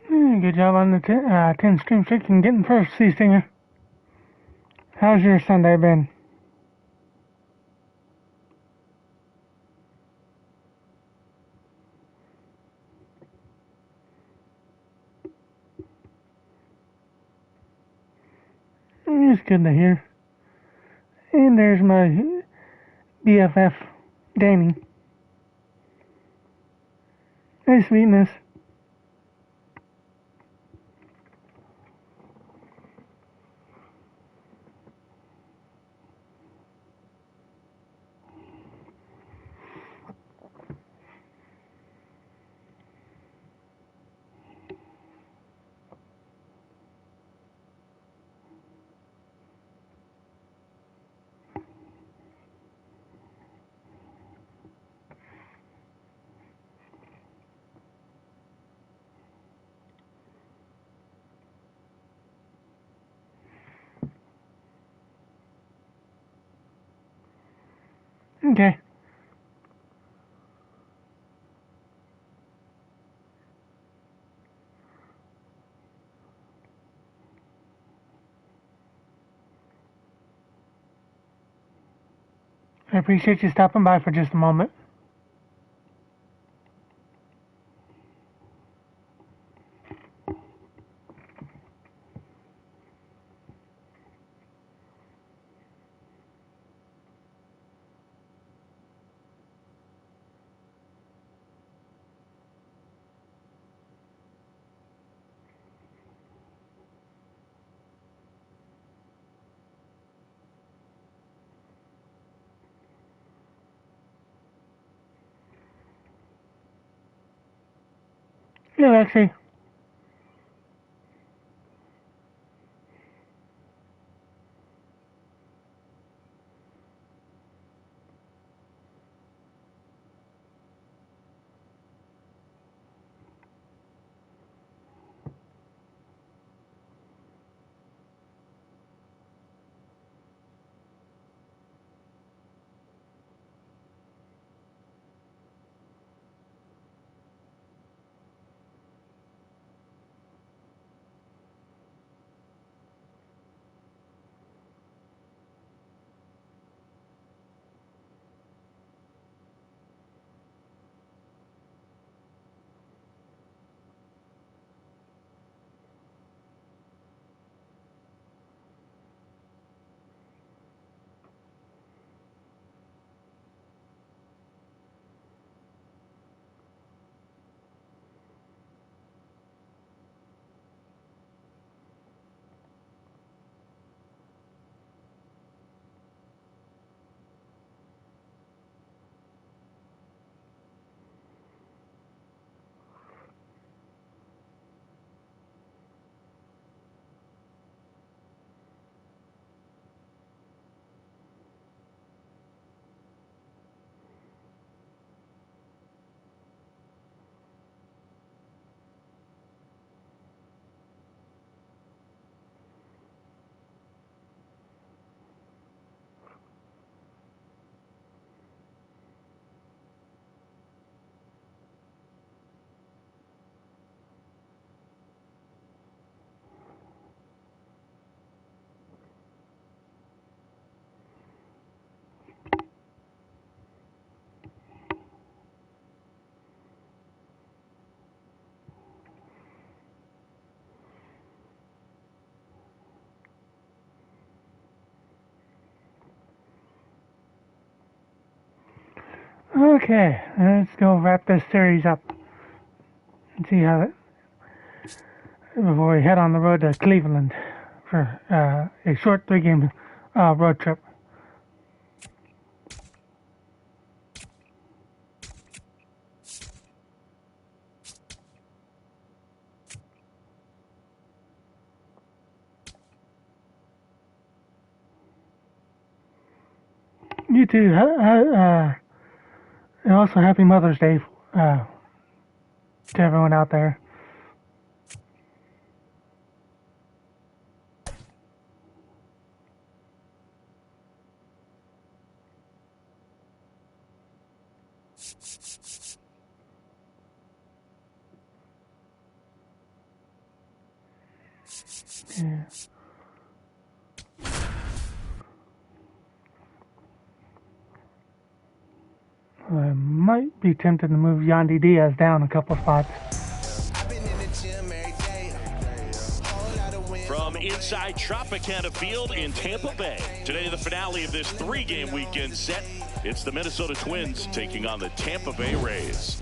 Good job on the 10 stream streak and getting first, C Stinger. How's your Sunday been? It's good to hear. And there's my BFF, Danny. Hey, sweetness. Okay. I appreciate you stopping by for just a moment. Yeah, Lexi. Okay, let's go wrap this series up and see how it before we head on the road to Cleveland for a short 3-game road trip. You too. And also happy Mother's Day to everyone out there. Yeah. I might be tempted to move Yandy Diaz down a couple spots. From inside Tropicana Field in Tampa Bay, today the finale of this 3-game weekend set. It's the Minnesota Twins taking on the Tampa Bay Rays.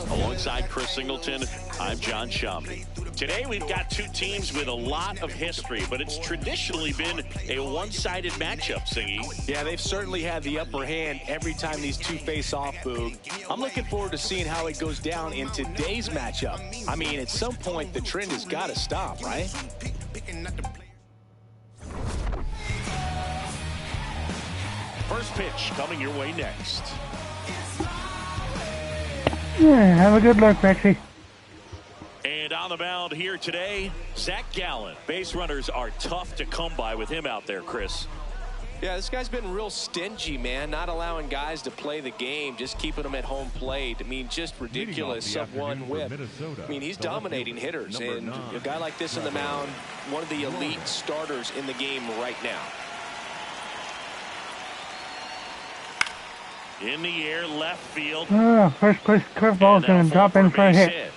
Alongside Chris Singleton, I'm John Shamdi. Today we've got two teams with a lot of history, but it's traditionally been a one-sided matchup, Singy. Yeah, they've certainly had the upper hand every time these two face off, Boog. I'm looking forward to seeing how it goes down in today's matchup. I mean, at some point, the trend has got to stop, right? First pitch coming your way next. Yeah, have a good look, Rexy. And on the mound here today, Zach Gallen. Base runners are tough to come by with him out there, Chris. Yeah, this guy's been real stingy, man. Not allowing guys to play the game, just keeping them at home plate. I mean, just ridiculous sub-1 whip. I mean, he's dominating hitters. And a guy like this on the mound, one of the elite starters in the game right now. In the air, left field. First pitch curveball is going to drop in for a hit.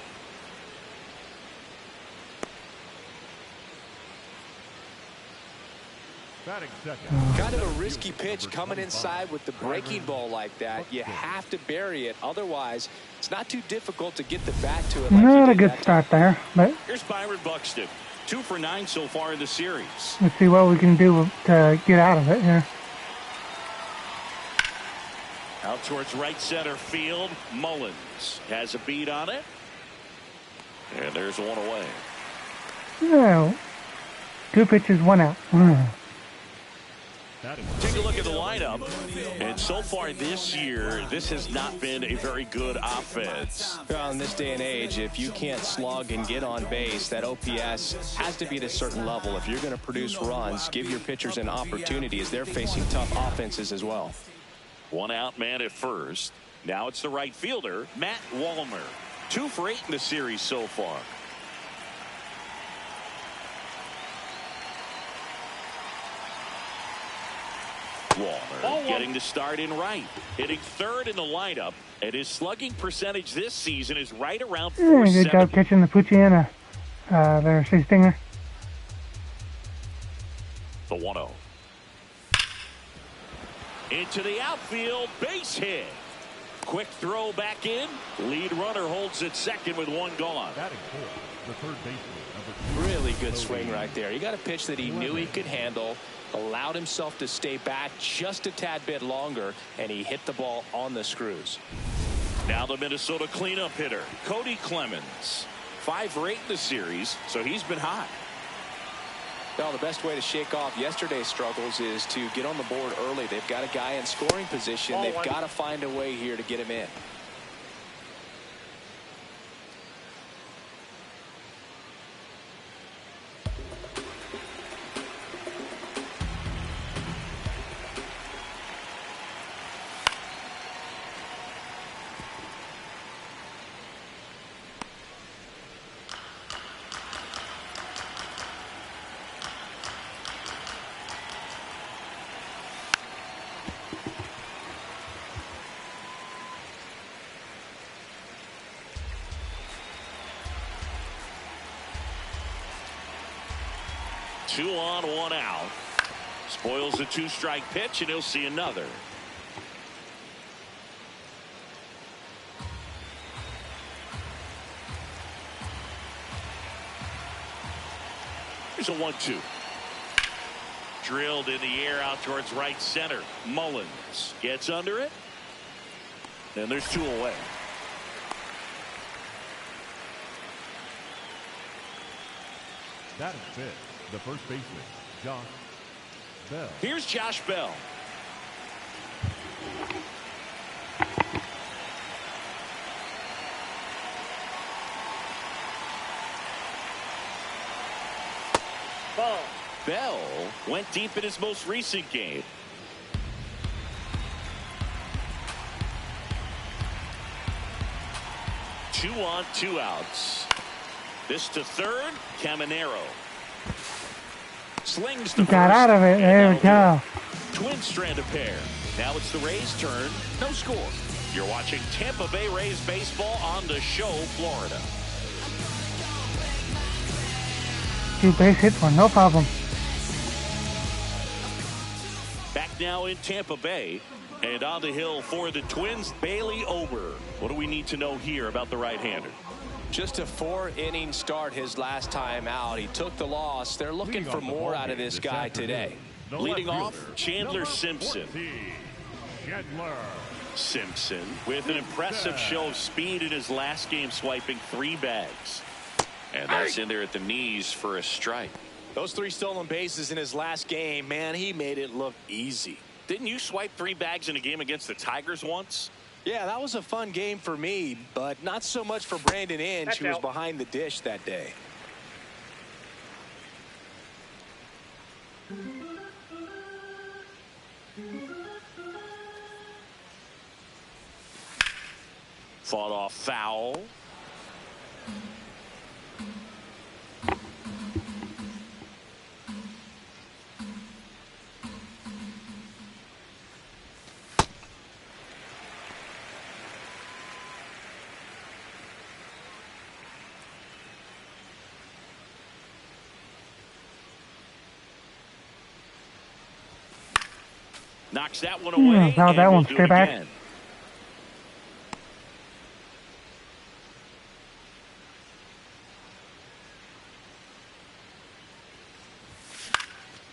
Kind of a risky pitch coming inside with the breaking ball like that. You have to bury it. Otherwise, it's not too difficult to get the bat to it. Not a good start there, but here's Byron Buxton. 2 for 9 so far in the series. Let's see what we can do to get out of it here. Out towards right center field. Mullins has a beat on it. And there's one away. No. 2 pitches, 1 out. Take a look at the lineup. And so far this year, this has not been a very good offense. Well, in this day and age, if you can't slug and get on base, that OPS has to be at a certain level. If you're going to produce runs, give your pitchers an opportunity as they're facing tough offenses as well. 1 out man at first. Now it's the right fielder, Matt Wallner. 2 for 8 in the series so far. Wallner getting the start in right. Hitting 3rd in the lineup. And his slugging percentage this season is right around 470. Good job catching the Pucciana there, Sea Stinger. The 1-0. Into the outfield, base hit. Quick throw back in. Lead runner holds at second with 1 gone. The third baseman. Really good swing right there. He got a pitch that he knew he could handle, allowed himself to stay back just a tad bit longer, and he hit the ball on the screws. Now the Minnesota cleanup hitter, Cody Clemens. 5 for 8 in the series, so he's been hot. Well, the best way to shake off yesterday's struggles is to get on the board early. They've got a guy in scoring position. They've got to find a way here to get him in. Two on, 1 out. Spoils the 2-strike pitch, and he'll see another. Here's a 1-2. Drilled in the air out towards right center. Mullins gets under it. And there's 2 away. That is it. The first baseman, Josh Bell. Here's Josh Bell. Bell went deep in his most recent game. Two on, 2 outs. This to third, Caminero. Slings to He first. got out of it. There we go. Twin strand of pair. Now it's the Rays' turn. No score. You're watching Tampa Bay Rays baseball on the show, Florida. 2 base hits for no problem. Back now in Tampa Bay. And on the hill for the Twins, Bailey Ober. What do we need to know here about the right-hander? Just a 4-inning start his last time out. He took the loss. They're looking for more out of this guy today. Leading off, Chandler Simpson. 14, Chandler Simpson with an impressive show of speed in his last game, swiping 3 bags. And that's in there at the knees for a strike. Those 3 stolen bases in his last game, man, he made it look easy. Didn't you swipe 3 bags in a game against the Tigers once? Yeah, that was a fun game for me, but not so much for Brandon Inge, who was behind the dish that day. Fought off foul. Knocks that one away. Now that one's straight back. Again.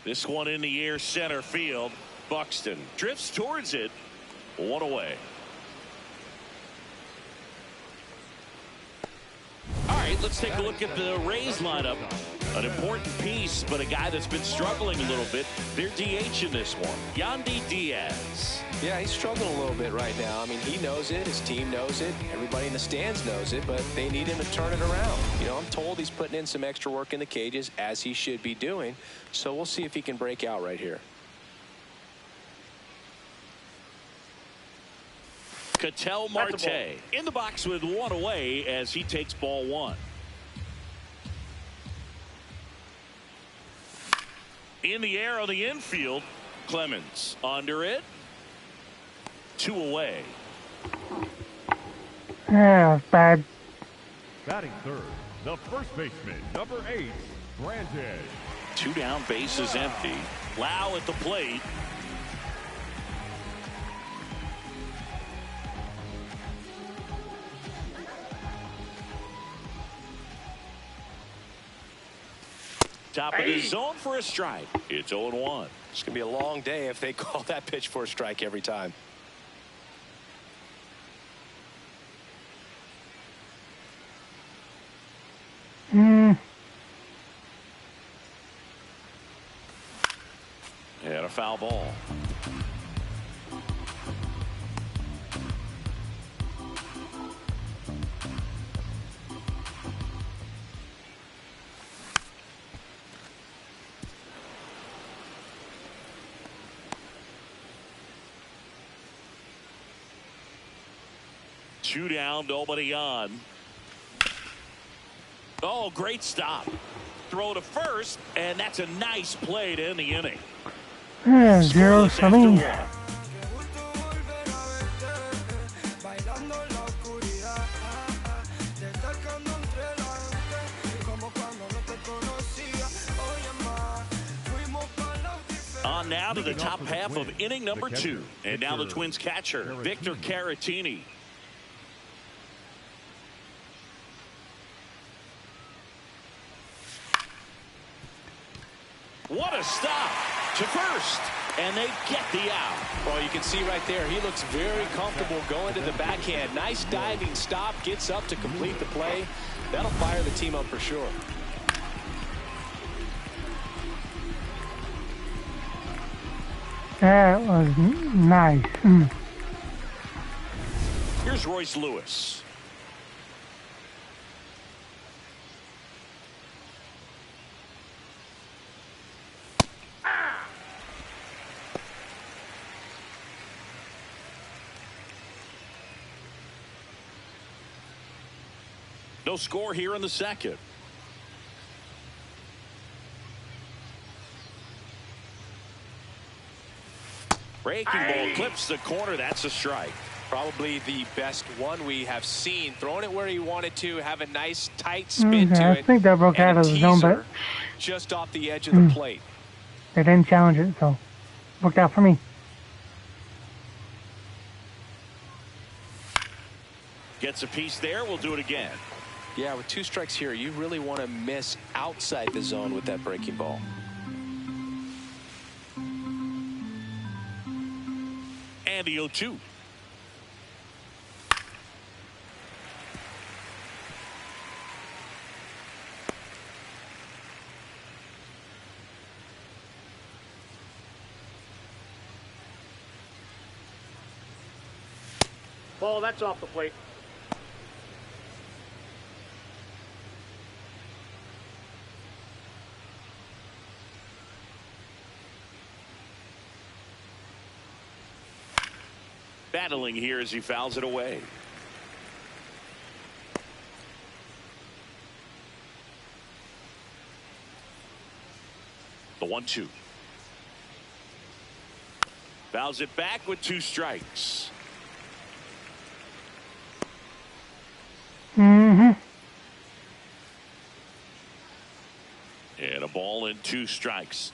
This one in the air, center field. Buxton drifts towards it. 1 away. All right, let's take a look at the Rays lineup. An important piece, but a guy that's been struggling a little bit. They're DH in this one. Yandy Diaz. Yeah, he's struggling a little bit right now. I mean, he knows it. His team knows it. Everybody in the stands knows it, but they need him to turn it around. You know, I'm told he's putting in some extra work in the cages, as he should be doing. So we'll see if he can break out right here. Ketel Marte in the box with 1 away as he takes ball 1. In the air on the infield, Clemens under it. 2 away. Yeah, bad. batting third, the first baseman, number 8, Brandon. 2 down, bases empty. Lau at the plate. Top of the zone for a strike. It's 0-1. It's going to be a long day if they call that pitch for a strike every time. And a foul ball. Two down, nobody on. Oh, great stop. Throw to first, and that's a nice play to end the inning. Yeah, 0-7. On now to the top half of inning number 2. And now the Twins catcher, Victor Caratini. What a stop to first, and they get the out. Well, you can see right there, he looks very comfortable going to the backhand. Nice diving stop, gets up to complete the play. That'll fire the team up for sure. That was nice. Here's Royce Lewis. No score here in the second. Breaking ball clips the corner. That's a strike. Probably the best one we have seen. Throwing it where he wanted to, have a nice tight spin to it. I think that broke out of the zone, but just off the edge of the plate. They didn't challenge it, so worked out for me. Gets a piece there. We'll do it again. Yeah, with 2 strikes here, you really want to miss outside the zone with that breaking ball. And the 0-2. Ball, that's off the plate. Battling here as he fouls it away. The 1-2. Fouls it back with 2 strikes. And a ball and 2 strikes.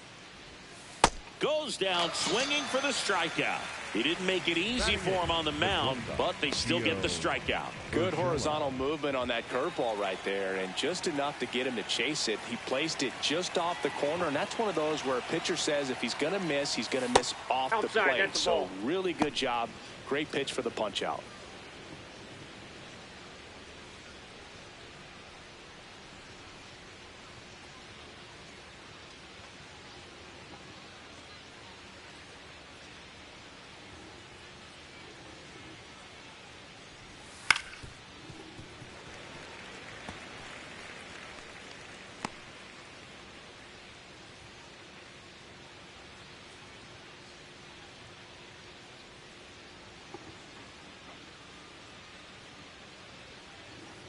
Goes down swinging for the strikeout. He didn't make it easy for him on the mound, but they still get the strikeout. Good horizontal movement on that curveball right there, and just enough to get him to chase it. He placed it just off the corner, and that's one of those where a pitcher says if he's going to miss, he's going to miss off the plate. So really good job. Great pitch for the punch out.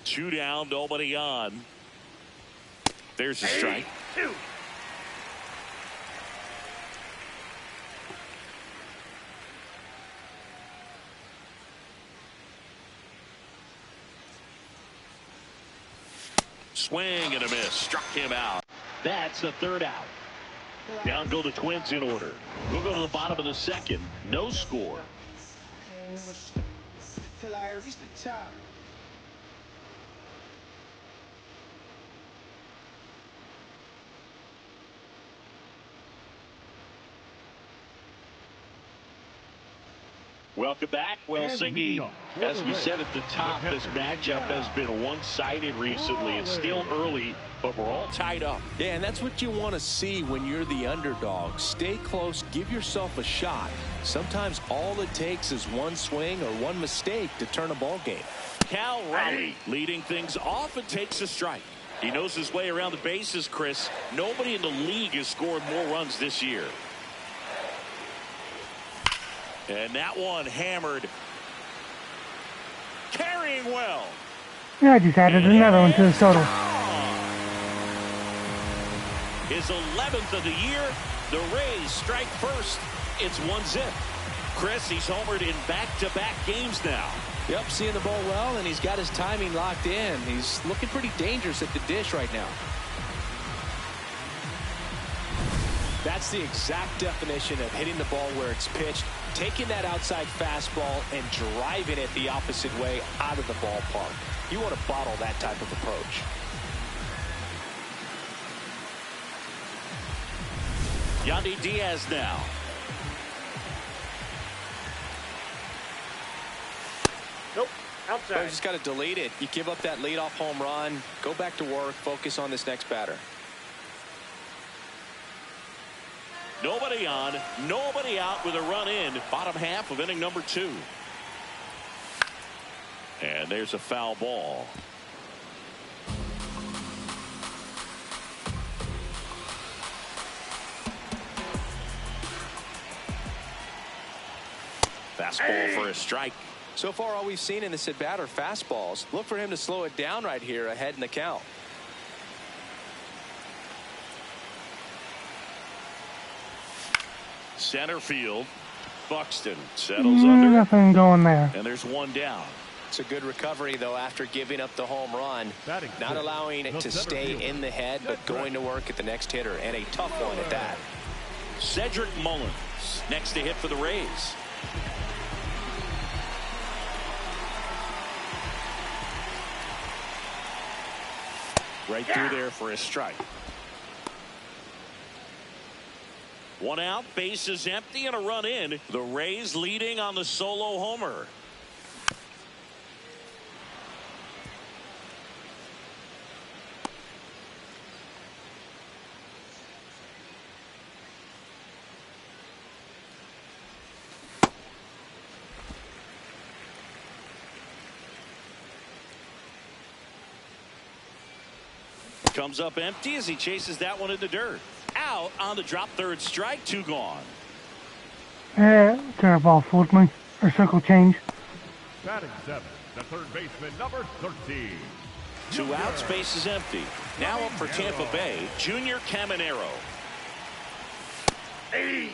Two down, nobody on. There's a strike. Swing and a miss. Struck him out. That's the 3rd out. Down go the Twins in order. We'll go to the bottom of the 2nd. No score. Till I reach the top. Welcome back. Well, Siggy, as we said at the top, this matchup has been one-sided recently. It's still early, but we're all tied up. Yeah, and that's what you want to see when you're the underdog. Stay close, give yourself a shot. Sometimes all it takes is one swing or one mistake to turn a ball game. Cal Raleigh leading things off and takes a strike. He knows his way around the bases, Chris. Nobody in the league has scored more runs this year. And that one hammered. Carrying well. Yeah, I just added another one to the total. His 11th of the year. The Rays strike first. It's 1-0. Chris, he's homered in back-to-back games now. Yep, seeing the ball well, and he's got his timing locked in. He's looking pretty dangerous at the dish right now. That's the exact definition of hitting the ball where it's pitched, taking that outside fastball and driving it the opposite way out of the ballpark. You want to bottle that type of approach. Yandy Diaz now. Nope. Outside. You just got to delete it. You give up that leadoff home run. Go back to work. Focus on this next batter. Nobody on, nobody out with a run in. Bottom half of inning number 2. And there's a foul ball. Fastball for a strike. So far, all we've seen in this at bat are fastballs. Look for him to slow it down right here ahead in the count. Center field. Buxton settles under. Nothing going there. And there's one down. It's a good recovery, though, after giving up the home run. Not allowing it to stay in the head, but going to work at the next hitter, and a tough one at that. Cedric Mullins next to hit for the Rays. Right through there for a strike. One out, bases empty, and a run in. The Rays leading on the solo homer. Comes up empty as he chases that one in the dirt. Out on the drop, third strike, 2 gone. Yeah, curveball fooled me. Or circle change. Batting 7, the third baseman, number 13. 2 outs, base is empty. Now up for Tampa Bay, Junior Caminero. Hey.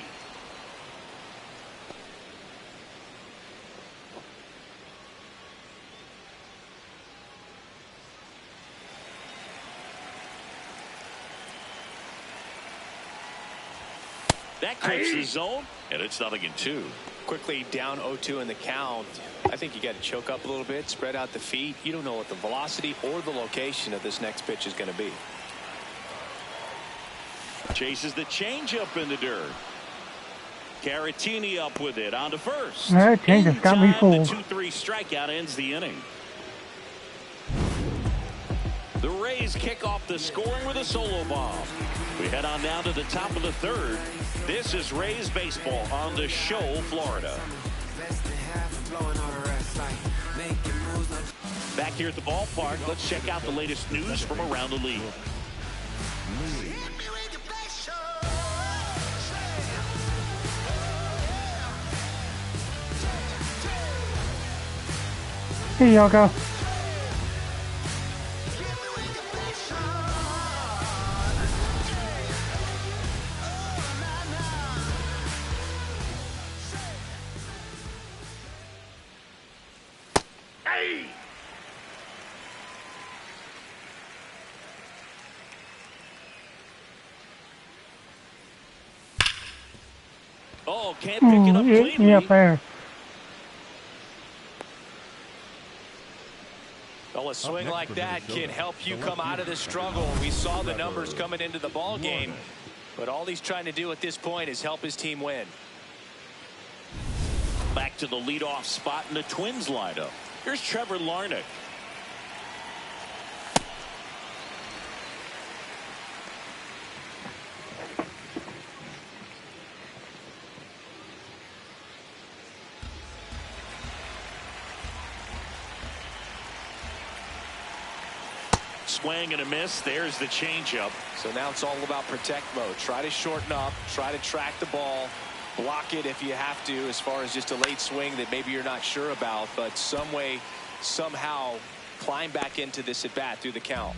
That clips the zone, and it's 0-2. Quickly down 0-2 in the count. I think you got to choke up a little bit, spread out the feet. You don't know what the velocity or the location of this next pitch is going to be. Chases the changeup in the dirt. Caratini up with it on to first. That change got me fooled. The 2-3 strikeout ends the inning. The Rays kick off the scoring with a solo bomb. We head on down to the top of the third. This is Rays baseball on the show, Florida. Back here at the ballpark, let's check out the latest news from around the league. Here y'all go. Oh, can't pick it up cleanly. Yeah, fair. Well, a swing like that can help you come out of the struggle. We saw the numbers coming into the ball game, but all he's trying to do at this point is help his team win. Back to the leadoff spot in the Twins lineup. Here's Trevor Larnach. Swing and a miss. There's the changeup. So now it's all about protect mode. Try to shorten up. Try to track the ball. Block it if you have to, as far as just a late swing that maybe you're not sure about. But some way, somehow, climb back into this at bat through the count.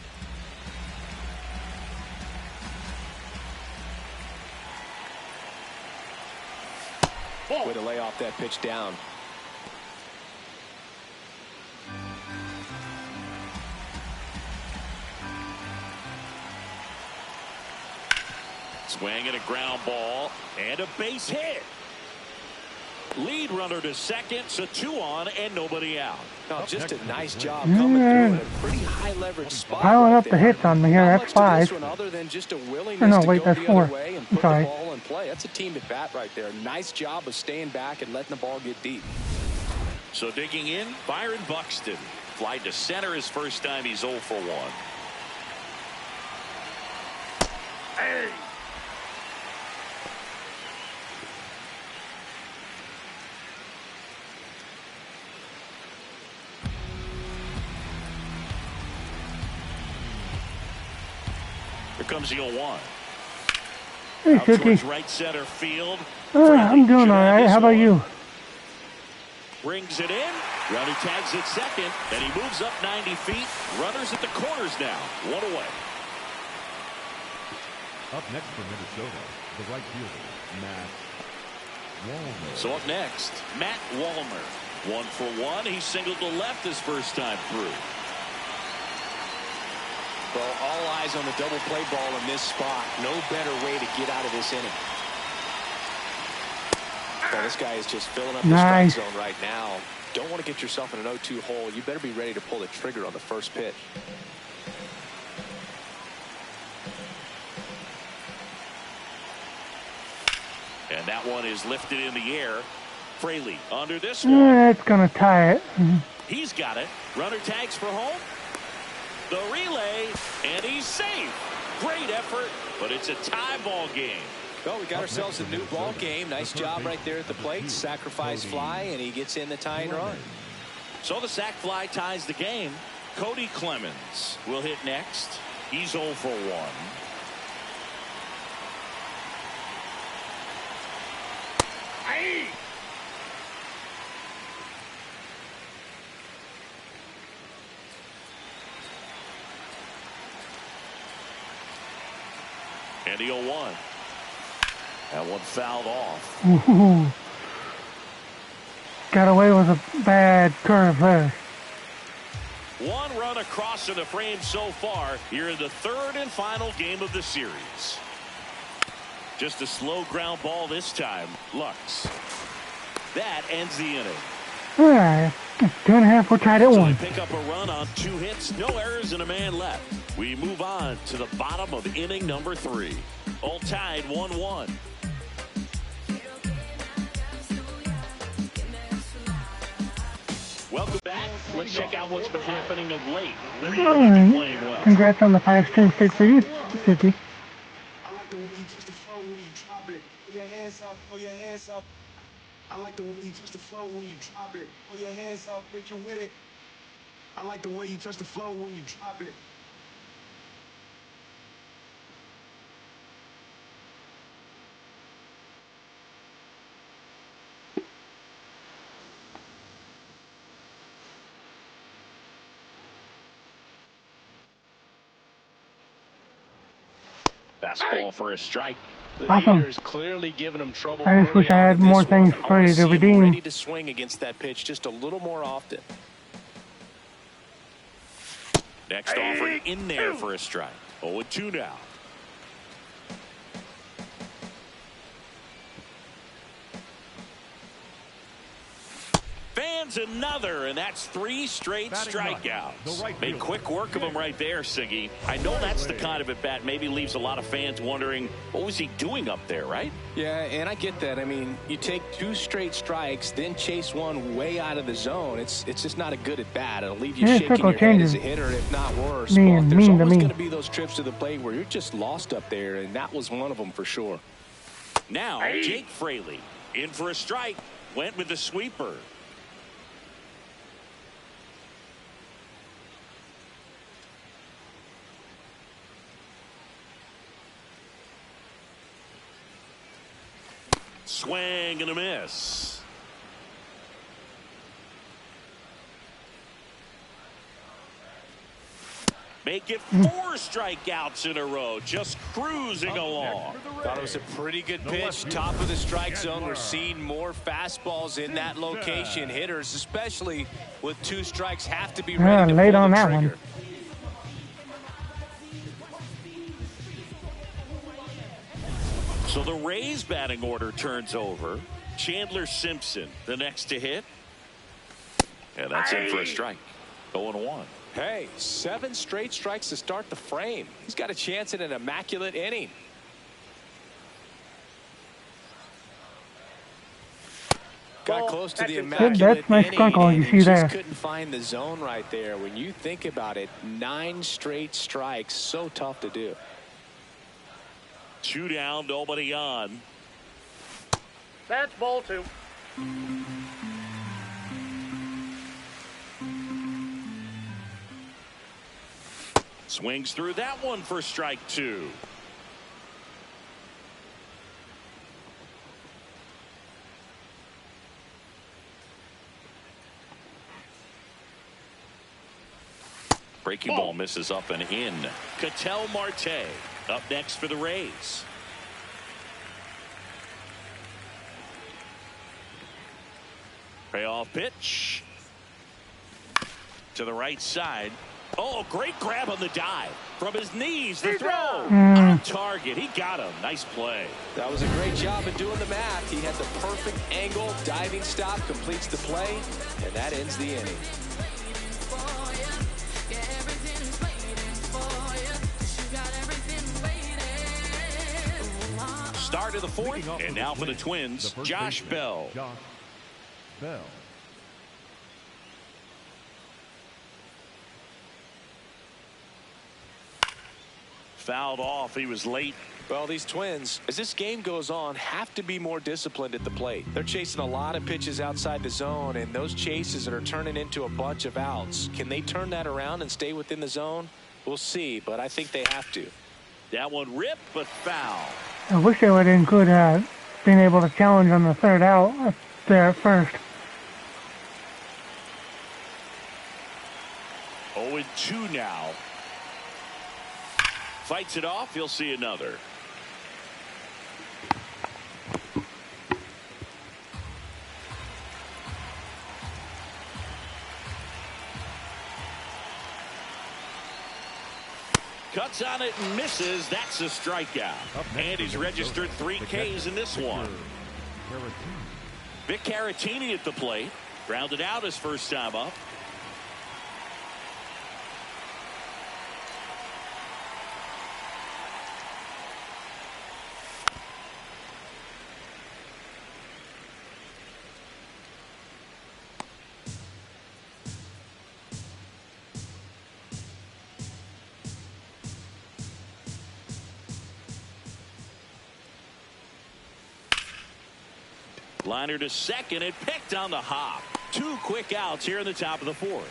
Way to lay off that pitch down. Swing and a ground ball and a base hit. Lead runner to second, so 2 on and nobody out. No, just a nice job coming through in a pretty high leverage spot. Piling right up the there. hits on me here. Not That's much to 5. this one other than just a willingness Or no, to wait, go that's the 4. other way and I'm put sorry. the ball in play. That's a team at bat right there. Nice job of staying back and letting the ball get deep. So digging in, Byron Buxton. Fly to center his first time. He's 0 for 1. Hey. Here comes the 0-1. Hey, Out towards Cookie. right center field. I'm doing all right. How about you? Brings it in. Runner tags at second, and he moves up 90 feet. Runners at the corners now. 1 away. Up next for Minnesota, the right fielder, Matt So up next, Matt Wallner. 1 for 1. He singled to left his first time through. Well, all eyes on the double play ball in this spot. No better way to get out of this inning. Well, this guy is just filling up the strike zone right now. Don't want to get yourself in an 0-2 hole. You better be ready to pull the trigger on the first pitch. And that one is lifted in the air. Fraley under this one. Yeah, it's going to tie it. He's got it. Runner tags for home. The relay, and he's safe. Great effort, but it's a tie ball game. Well, we got ourselves a new ball game. Nice job right there at the plate. Sacrifice fly, and he gets in the tying run. So the sac fly ties the game. Cody Clemens will hit next. He's 0 for 1. Aye. And the 0-1. That one fouled off. Ooh. Got away with a bad curve there. 1 run across in the frame so far here in the 3rd and final game of the series. Just a slow ground ball this time. Lux. That ends the inning. All right. 2.5. We'll try that one. They pick up a run on 2 hits, no errors, and a man left. We move on to the bottom of inning number 3. All tied 1-1. Welcome back. Let's check out what's been happening of late. All right. Playing well. Congrats on the 5 straight state for you, City. I like the way you touch the floor when you drop it. Put your hands up, put your hands up. I like the way you touch the floor when you drop it. Put your hands up, make you with it. I like the way you touch the floor when you drop it. Fastball for a strike. The Awesome. hitter is clearly giving him trouble. I just wish I had more things ready to redeem. Ready to swing against that pitch just a little more often. Next offering in there for a strike. 0-2 now. Fans another, and that's 3 straight strikeouts. Made quick work of him right there, Siggy. I know that's the kind of at bat maybe leaves a lot of fans wondering, what was he doing up there, right? Yeah, and I get that. I mean, you take 2 straight strikes, then chase one way out of the zone. It's just not a good at bat. It'll leave you shaking your head as a hitter, if not worse. But there's always going to be those trips to the plate where you're just lost up there, and that was one of them for sure. Now, Jake Fraley in for a strike. Went with the sweeper. Swing and a miss. Make it 4 strikeouts in a row. Just cruising along. Thought it was a pretty good pitch. Top of the strike zone. We're seeing more fastballs in that location. Hitters, especially with 2 strikes, have to be ready to late pull on the that trigger. one. So the Rays batting order turns over. Chandler Simpson, the next to hit. And that's in for a strike. 0-1. Hey, 7 straight strikes to start the frame. He's got a chance at an immaculate inning. Got close to the immaculate that's nice inning, sprinkle and you he see just there. couldn't find the zone right there. When you think about it, 9 straight strikes, so tough to do. 2 down, nobody on. That's ball 2. Swings through that one for strike 2. Breaking ball misses up and in. Ketel Marte up next for the Rays. Payoff pitch. To the right side. Oh, great grab on the dive. From his knees, the throw. On target. He got him. Nice play. That was a great job of doing the math. He had the perfect angle. Diving stop completes the play, and that ends the inning. Start of the fourth, and now for the Twins, Josh Bell. Josh Bell. Fouled off. He was late. Well, these Twins, as this game goes on, have to be more disciplined at the plate. They're chasing a lot of pitches outside the zone, and those chases are turning into a bunch of outs. Can they turn that around and stay within the zone? We'll see, but I think they have to. That one ripped, but foul. I wish they would include being able to challenge on the third out there at first. 0-2 now. Fights it off. He'll see another. Cuts on it and misses. That's a strikeout. And he's registered 3 Ks in this one. Vic Caratini at the plate. Grounded out his first time up. Liner to second and picked on the hop. 2 quick outs here in the top of the fourth.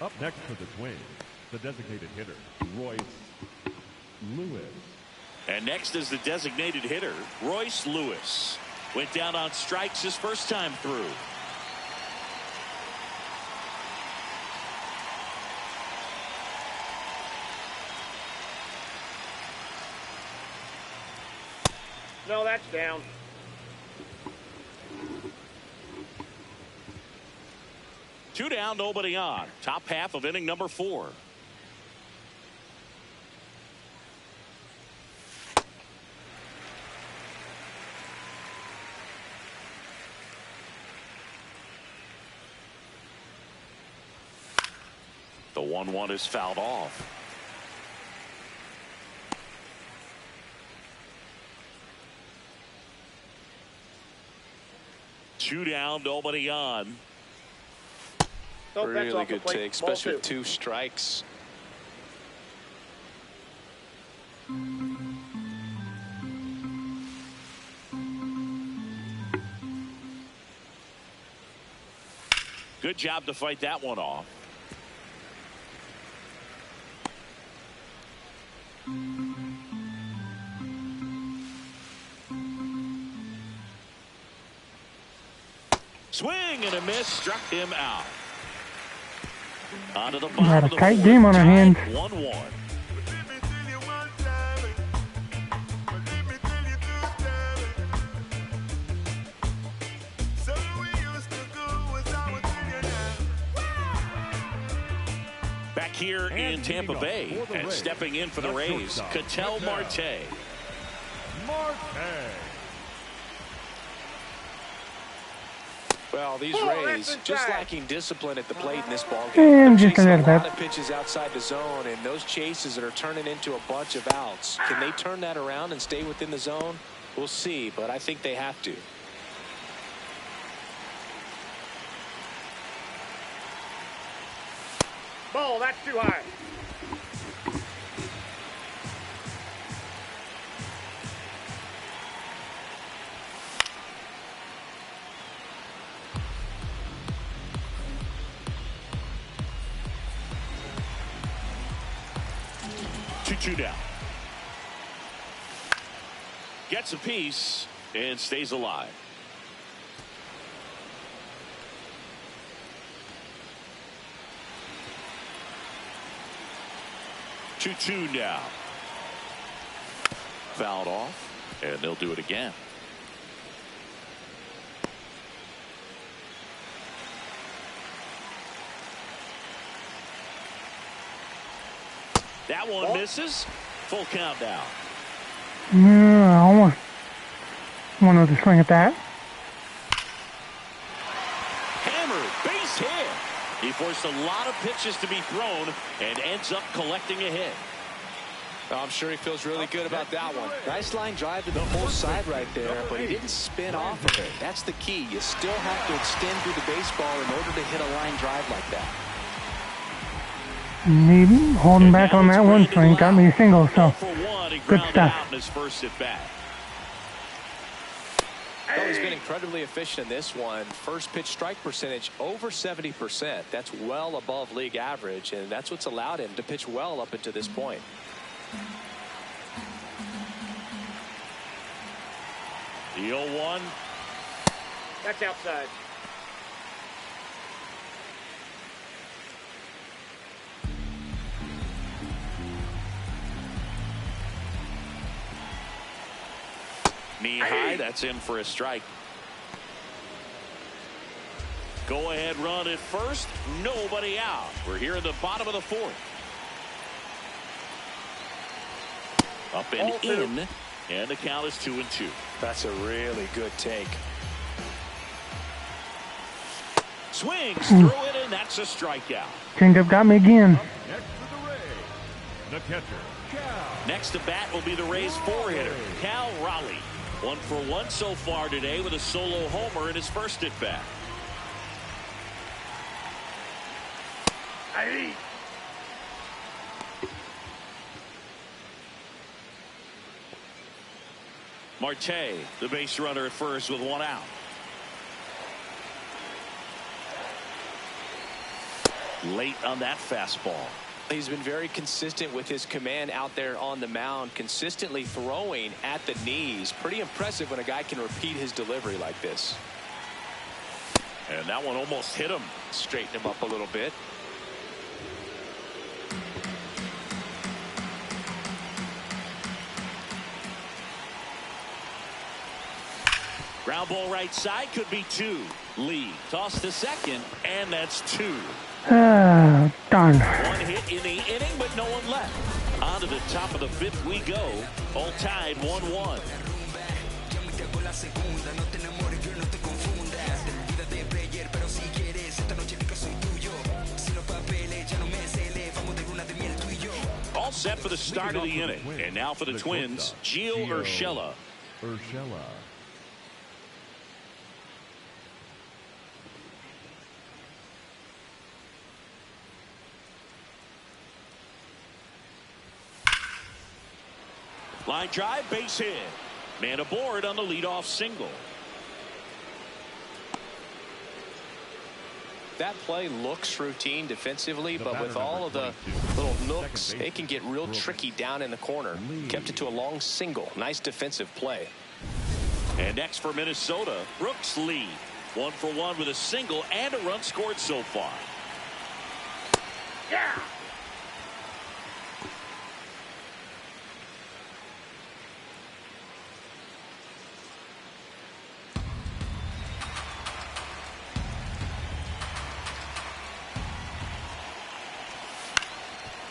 Up next for the Twins, the designated hitter, Royce Lewis. And next is the designated hitter, Royce Lewis. Went down on strikes his first time through. No, that's down. Two down, nobody on. Top half of inning number 4. The 1-1 is fouled off. Two down, nobody on. Nope, that's Really off the good plate. take, especially with 2 strikes. Good job to fight that one off. Swing and a miss, struck him out. Onto the bottom Got a of the tight fourth, game on our hands. 1-1. Back here in Tampa Bay, and stepping in for the Rays, Ketel Marte. Well, these Rays just lacking discipline at the plate in this ballgame. And They're just a chasing little a lot bit. of pitches outside the zone, and those chases that are turning into a bunch of outs. Can they turn that around and stay within the zone? We'll see, but I think they have to. Ball, that's too high. Two down. Gets a piece and stays alive. Two now. Fouled off, and they'll do it again. That one misses. Full count now. Yeah, I almost wanted to swing at that. Hammered, base hit. He forced a lot of pitches to be thrown and ends up collecting a hit. I'm sure he feels really good about that one. Nice line drive to the full side right there, but he didn't spin off of it. That's the key. You still have to extend through the baseball in order to hit a line drive like that. Maybe holding back on that one swing got me a single, so good stuff. In his first at bat. Well, he's been incredibly efficient in this one. First pitch strike percentage over 70%. That's well above league average, and that's what's allowed him to pitch well up until this point. The 0-1. That's outside. Knee high, that's in for a strike. Go ahead run at first, nobody out. We're here in the bottom of the fourth. Up and in, and the count is 2-2. That's a really good take. Swings through it, and that's a strikeout. Changeup got me again. Next to the Rays, the catcher, Cal. Next to bat will be the Rays' four-hitter, Cal Raleigh. 1 for 1 so far today with a solo homer in his first at bat. Marte, the base runner at first with 1 out. Late on that fastball. He's been very consistent with his command out there on the mound, consistently throwing at the knees. Pretty impressive when a guy can repeat his delivery like this. And that one almost hit him. Straighten him up a little bit. Ground ball right side, could be 2. Lee toss to second, and that's 2. Darn. 1 hit in the inning, but no one left. On to the top of the 5th we go. All tied 1-1. All set for the start of the inning. And now for the Twins, Gio Urshela. Line drive, base hit. Man aboard on the leadoff single. That play looks routine defensively, but with all of the little nooks, it can get real tricky down in the corner. Kept it to a long single. Nice defensive play. And next for Minnesota, Brooks Lee. 1 for 1 with a single and a run scored so far. Yeah.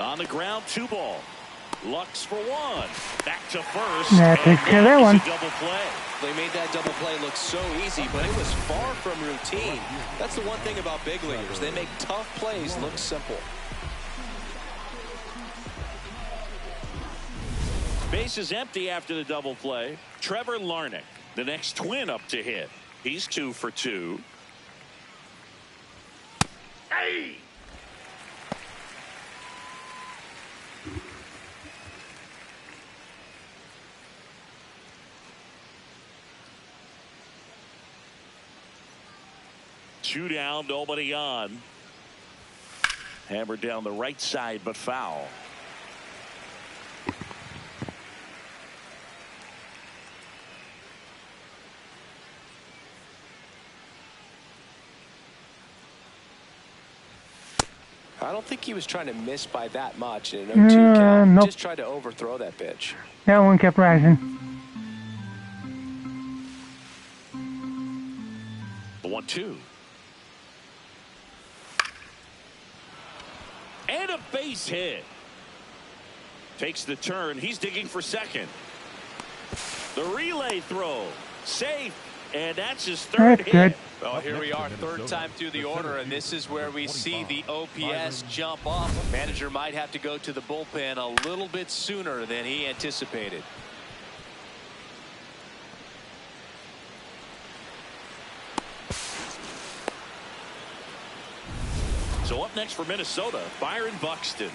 On the ground, 2 ball. Lux for 1. Back to first. That takes care of that one. Double play. They made that double play look so easy, but it was far from routine. That's the one thing about big leaguers. They make tough plays look simple. Base is empty after the double play. Trevor Larnach, the next Twin up to hit. He's 2 for 2. Hey! Two down, nobody on. Hammered down the right side, but foul. I don't think he was trying to miss by that much in an 0-2 count. Nope. Just tried to overthrow that pitch. That one kept rising. 1-2. And a base hit. Takes the turn. He's digging for second. The relay throw. Safe. And that's his third hit. Good. Well, here we are, third time through the order, and this is where we see the OPS jump up. Manager might have to go to the bullpen a little bit sooner than he anticipated. So up next for Minnesota, Byron Buxton.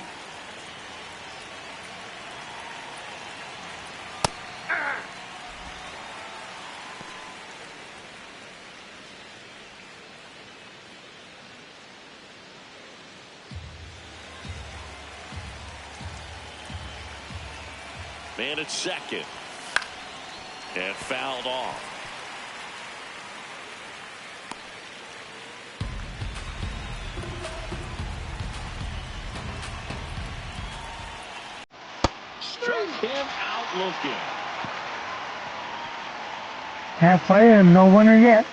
Man at second. And fouled off. Struck him out looking. Halfway and no winner yet.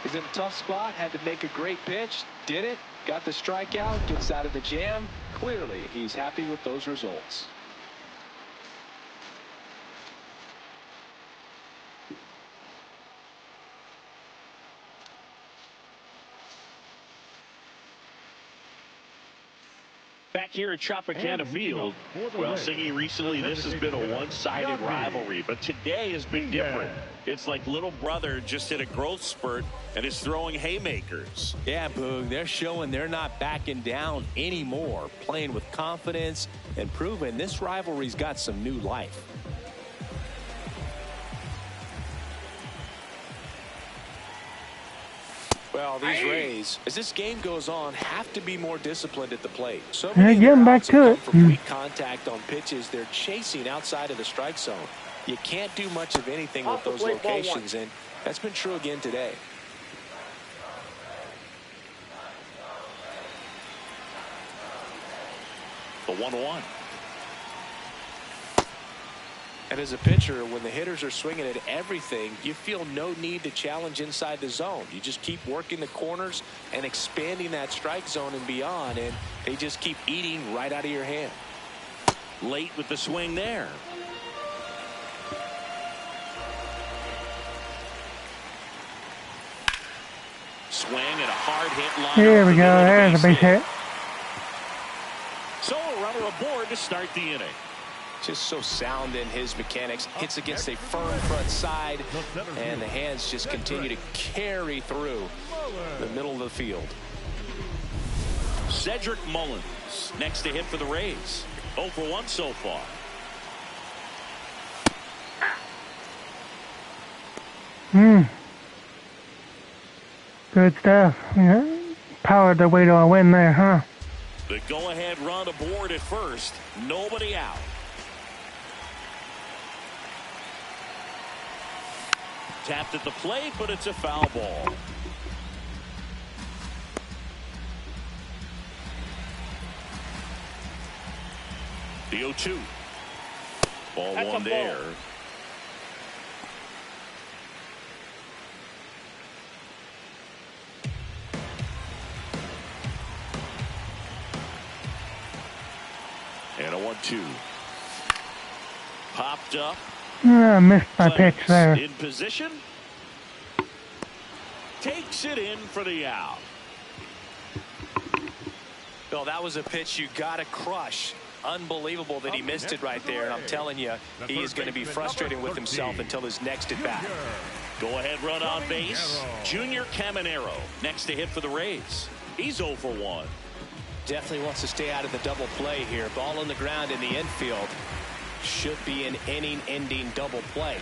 He's in a tough spot, had to make a great pitch, did it, got the strikeout, gets out of the jam. Clearly, he's happy with those results. Back here at Tropicana Field, well, Siggy, recently this has been a one-sided rivalry, but today has been different. It's like little brother just hit a growth spurt and is throwing haymakers. Yeah, Boog, they're showing they're not backing down anymore, playing with confidence and proving this rivalry's got some new life. Well, these Rays, as this game goes on, have to be more disciplined at the plate. So many getting back to it. from weak contact on pitches they're chasing outside of the strike zone. You can't do much of anything with those locations, and that's been true again today. The 1-1. And as a pitcher, when the hitters are swinging at everything, you feel no need to challenge inside the zone. You just keep working the corners and expanding that strike zone and beyond, and they just keep eating right out of your hand. Late with the swing there. Swing and a hard hit line. Here we go. There's a base hit. So a runner aboard to start the inning. Just so sound in his mechanics. Hits against a firm front side, and the hands just continue to carry through the middle of the field. Cedric Mullins next to hit for the Rays. 0 for 1 so far. Good stuff. Yeah. Powered their way to a win there, huh? The go-ahead run aboard at first. Nobody out. Tapped at the plate, but it's a foul ball. The 0-2. Ball That's one a there. ball. And a 1-2. Popped up. I missed my pitch there. In position. Takes it in for the out. Bill, that was a pitch you got to crush. Unbelievable that he missed it right there. And I'm telling you, he is going to be frustrated with himself until his next at bat. Go ahead run on base. Junior Caminero next to hit for the Rays. He's 0 for 1. Definitely wants to stay out of the double play here. Ball on the ground in the infield. Should be an inning-ending double play.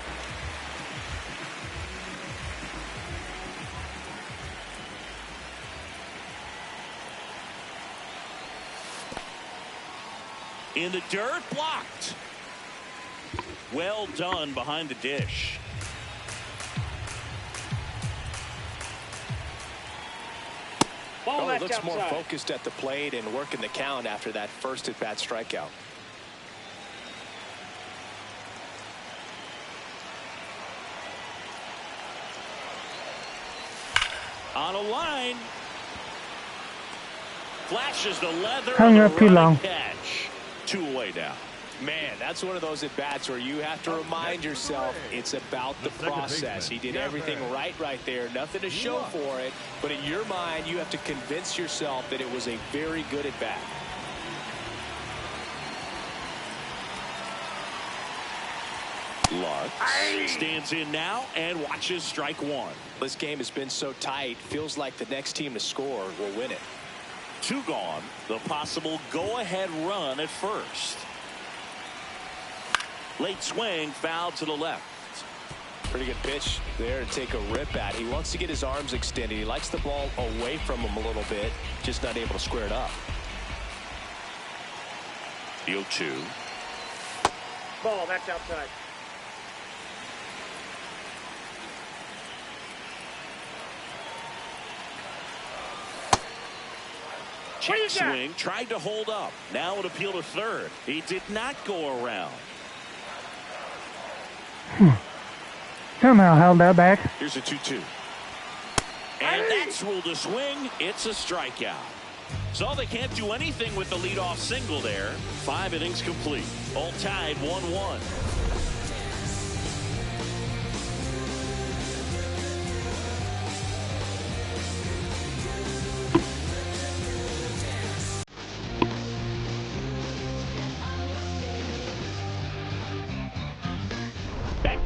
In the dirt, blocked. Well done behind the dish. Ball Well, he left looks more outside. focused at the plate and working the count after that first at-bat strikeout. On a line. Flashes the leather. Hung on the up too running long. Catch. 2 away now. Man, that's one of those at-bats where you have to remind yourself it's about the process. He did everything right there. Nothing to show for it. But in your mind, you have to convince yourself that it was a very good at-bat. Lux stands in now and watches strike 1. This game has been so tight. Feels like the next team to score will win it. 2 gone. The possible go-ahead run at first. Late swing, foul to the left. Pretty good pitch there to take a rip at. He wants to get his arms extended. He likes the ball away from him a little bit, just not able to square it up. The 0-2. Ball, that's outside. Check swing, tried to hold up. Now an appeal to third. He did not go around. Somehow held that back. Here's a 2-2. And that's ruled a swing. It's a strikeout. So they can't do anything with the leadoff single there. 5 innings complete. All tied 1-1.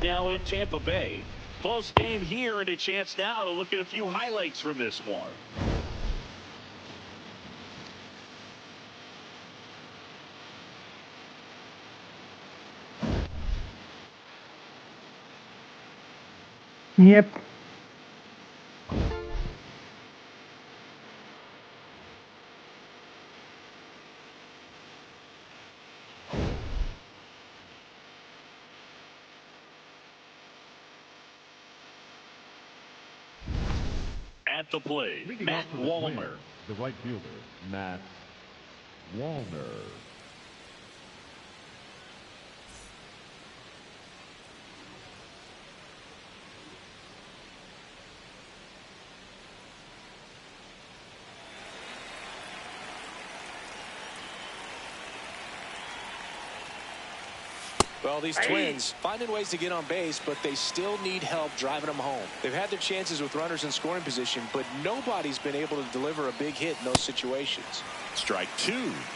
Now in Tampa Bay. Close game here and a chance now to look at a few highlights from this one. Yep. At the plate, Leading Matt off for the Wallner. Twins, the right fielder, Matt Wallner. Well, these Twins finding ways to get on base, but they still need help driving them home. They've had their chances with runners in scoring position, but nobody's been able to deliver a big hit in those situations. Strike 2.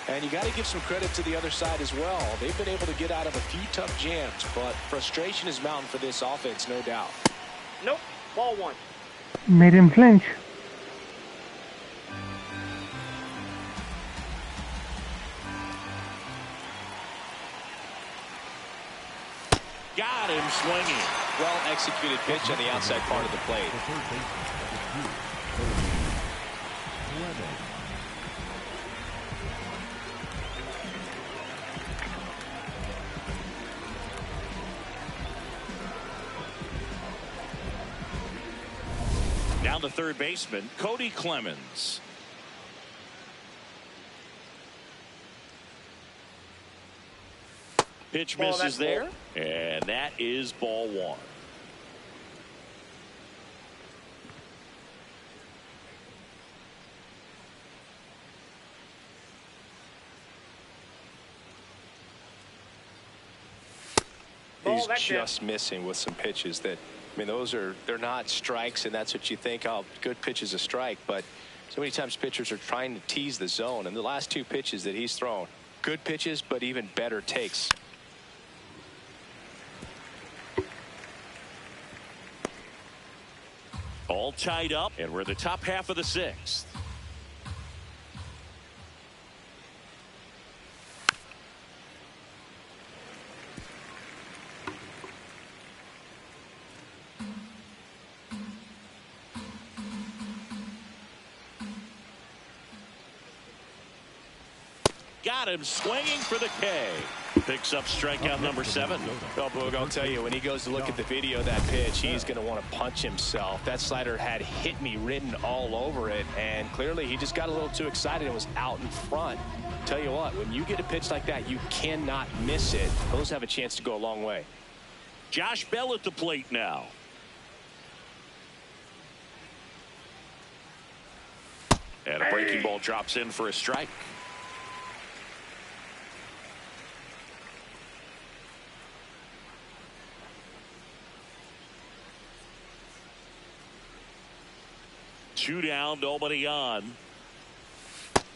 And you got to give some credit to the other side as well. They've been able to get out of a few tough jams, but frustration is mounting for this offense, no doubt. Nope. Ball 1. Made him flinch. Got him swinging. Well executed pitch on the outside part of the plate. The third baseman, number 2, Clement. Down the third baseman, Cody Clemens. Pitch Ball, misses that's there, and that is ball 1. He's that's just missing with some pitches that, I mean, they're not strikes, and that's what you think, oh, good pitch is a strike, but so many times pitchers are trying to tease the zone, and the last 2 pitches that he's thrown, good pitches, but even better takes. All tied up, and we're in the top half of the 6th. Got him swinging for the K. Picks up strikeout number 7. Well, Boog, I'll tell you, when he goes to look at the video of that pitch, he's going to want to punch himself. That slider had hit me written all over it, and clearly he just got a little too excited and was out in front. Tell you what, when you get a pitch like that, you cannot miss it. Those have a chance to go a long way. Josh Bell at the plate now. And a breaking ball drops in for a strike. 2 down, nobody on.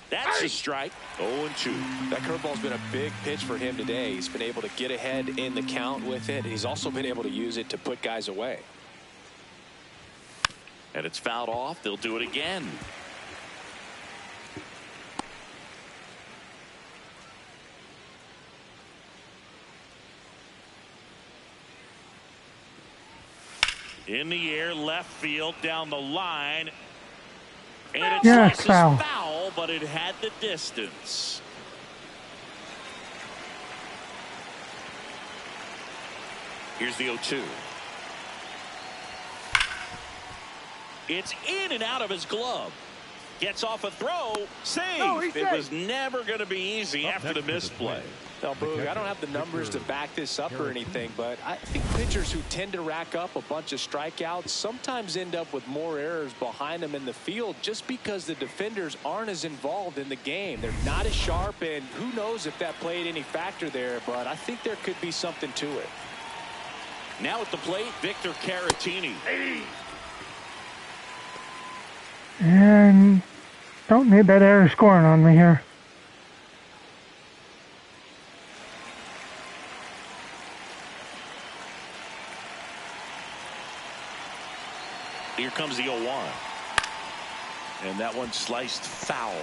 That's a strike. 0-2. That curveball's been a big pitch for him today. He's been able to get ahead in the count with it. He's also been able to use it to put guys away. And it's fouled off. They'll do it again. In the air, left field, down the line. And it's foul, but it had the distance. Here's the 0-2. It's in and out of his glove. Gets off a throw. Save. It was never going to be easy after the misplay. Now, Boog, I don't have the numbers to back this up or anything, but I think pitchers who tend to rack up a bunch of strikeouts sometimes end up with more errors behind them in the field just because the defenders aren't as involved in the game. They're not as sharp, and who knows if that played any factor there, but I think there could be something to it. Now at the plate, Victor Caratini. And don't need that error scoring on me here. Here comes the 0-1. And that one sliced foul.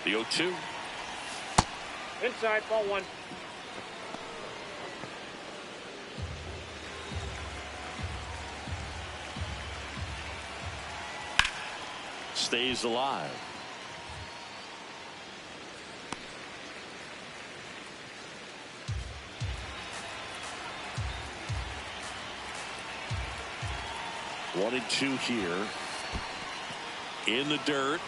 The 0-2. Inside, ball 1. Stays alive. One and 2 here. In the dirt.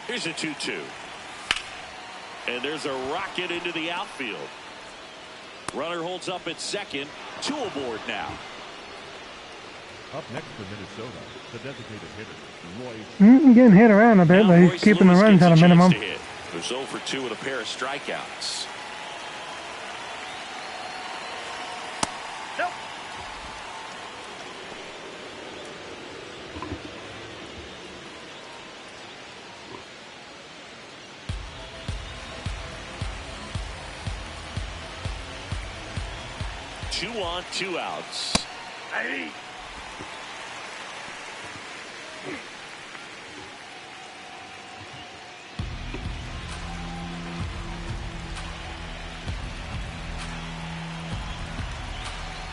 Here's a 2-2. And there's a rocket into the outfield. Runner holds up at second. 2 aboard now. Up next for Minnesota, the designated hitter, Royce. Getting hit around a bit, now but he's Royce keeping Lewis the runs at a minimum. There's 0 for 2 with a pair of strikeouts. Nope. Two on, 2 outs. Hey.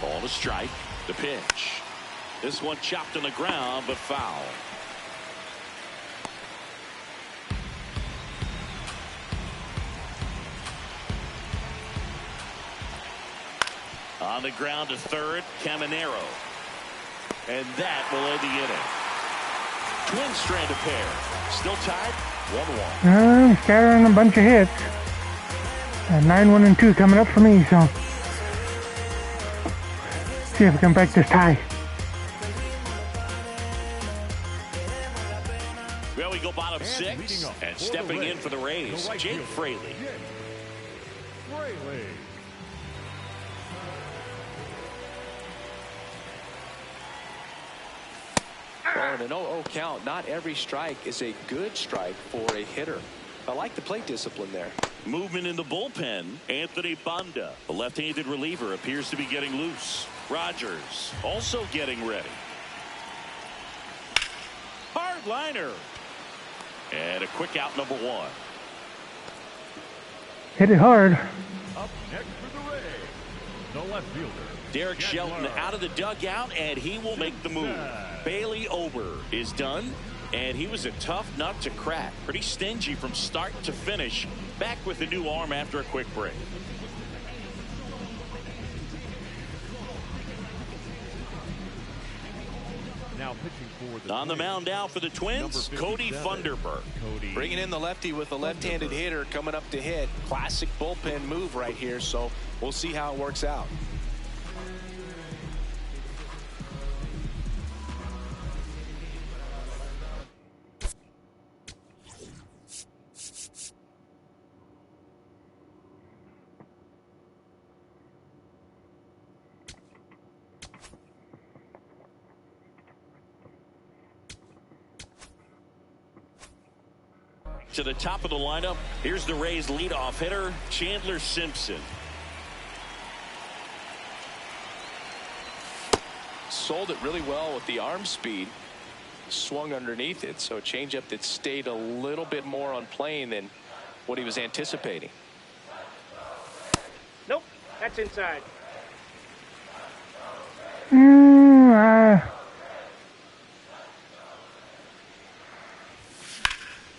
Ball to strike. The pitch. This one chopped on the ground, but foul. On the ground to third, Caminero. And that will end the inning. Twin stranded pair. Still tied, 1-1. Scattering a bunch of hits. 9-1 and 2 coming up for me, so see if we can break this tie. Well, we go bottom 6, and stepping in for the Rays, Jake Fraley. Well, in an 0-0 count, not every strike is a good strike for a hitter. I like the plate discipline there. Movement in the bullpen. Anthony Banda, the left-handed reliever, appears to be getting loose. Rogers also getting ready. Hard liner. And a quick out, number 1. Hit it hard. Up next for the Rays, the left fielder, Derek Shelton out of the dugout, and he will make the move. Bailey Ober is done, and he was a tough nut to crack. Pretty stingy from start to finish. Back with a new arm after a quick break. now pitching for the On the mound now for the Twins, Cody Funderburk. Bringing in the lefty with a left-handed hitter coming up to hit. Classic bullpen move right here, so we'll see how it works out. to the top of the lineup. Here's the Rays leadoff hitter, Chandler Simpson. Sold it really well with the arm speed. Swung underneath it, so a changeup that stayed a little bit more on plane than what he was anticipating. Nope, that's inside.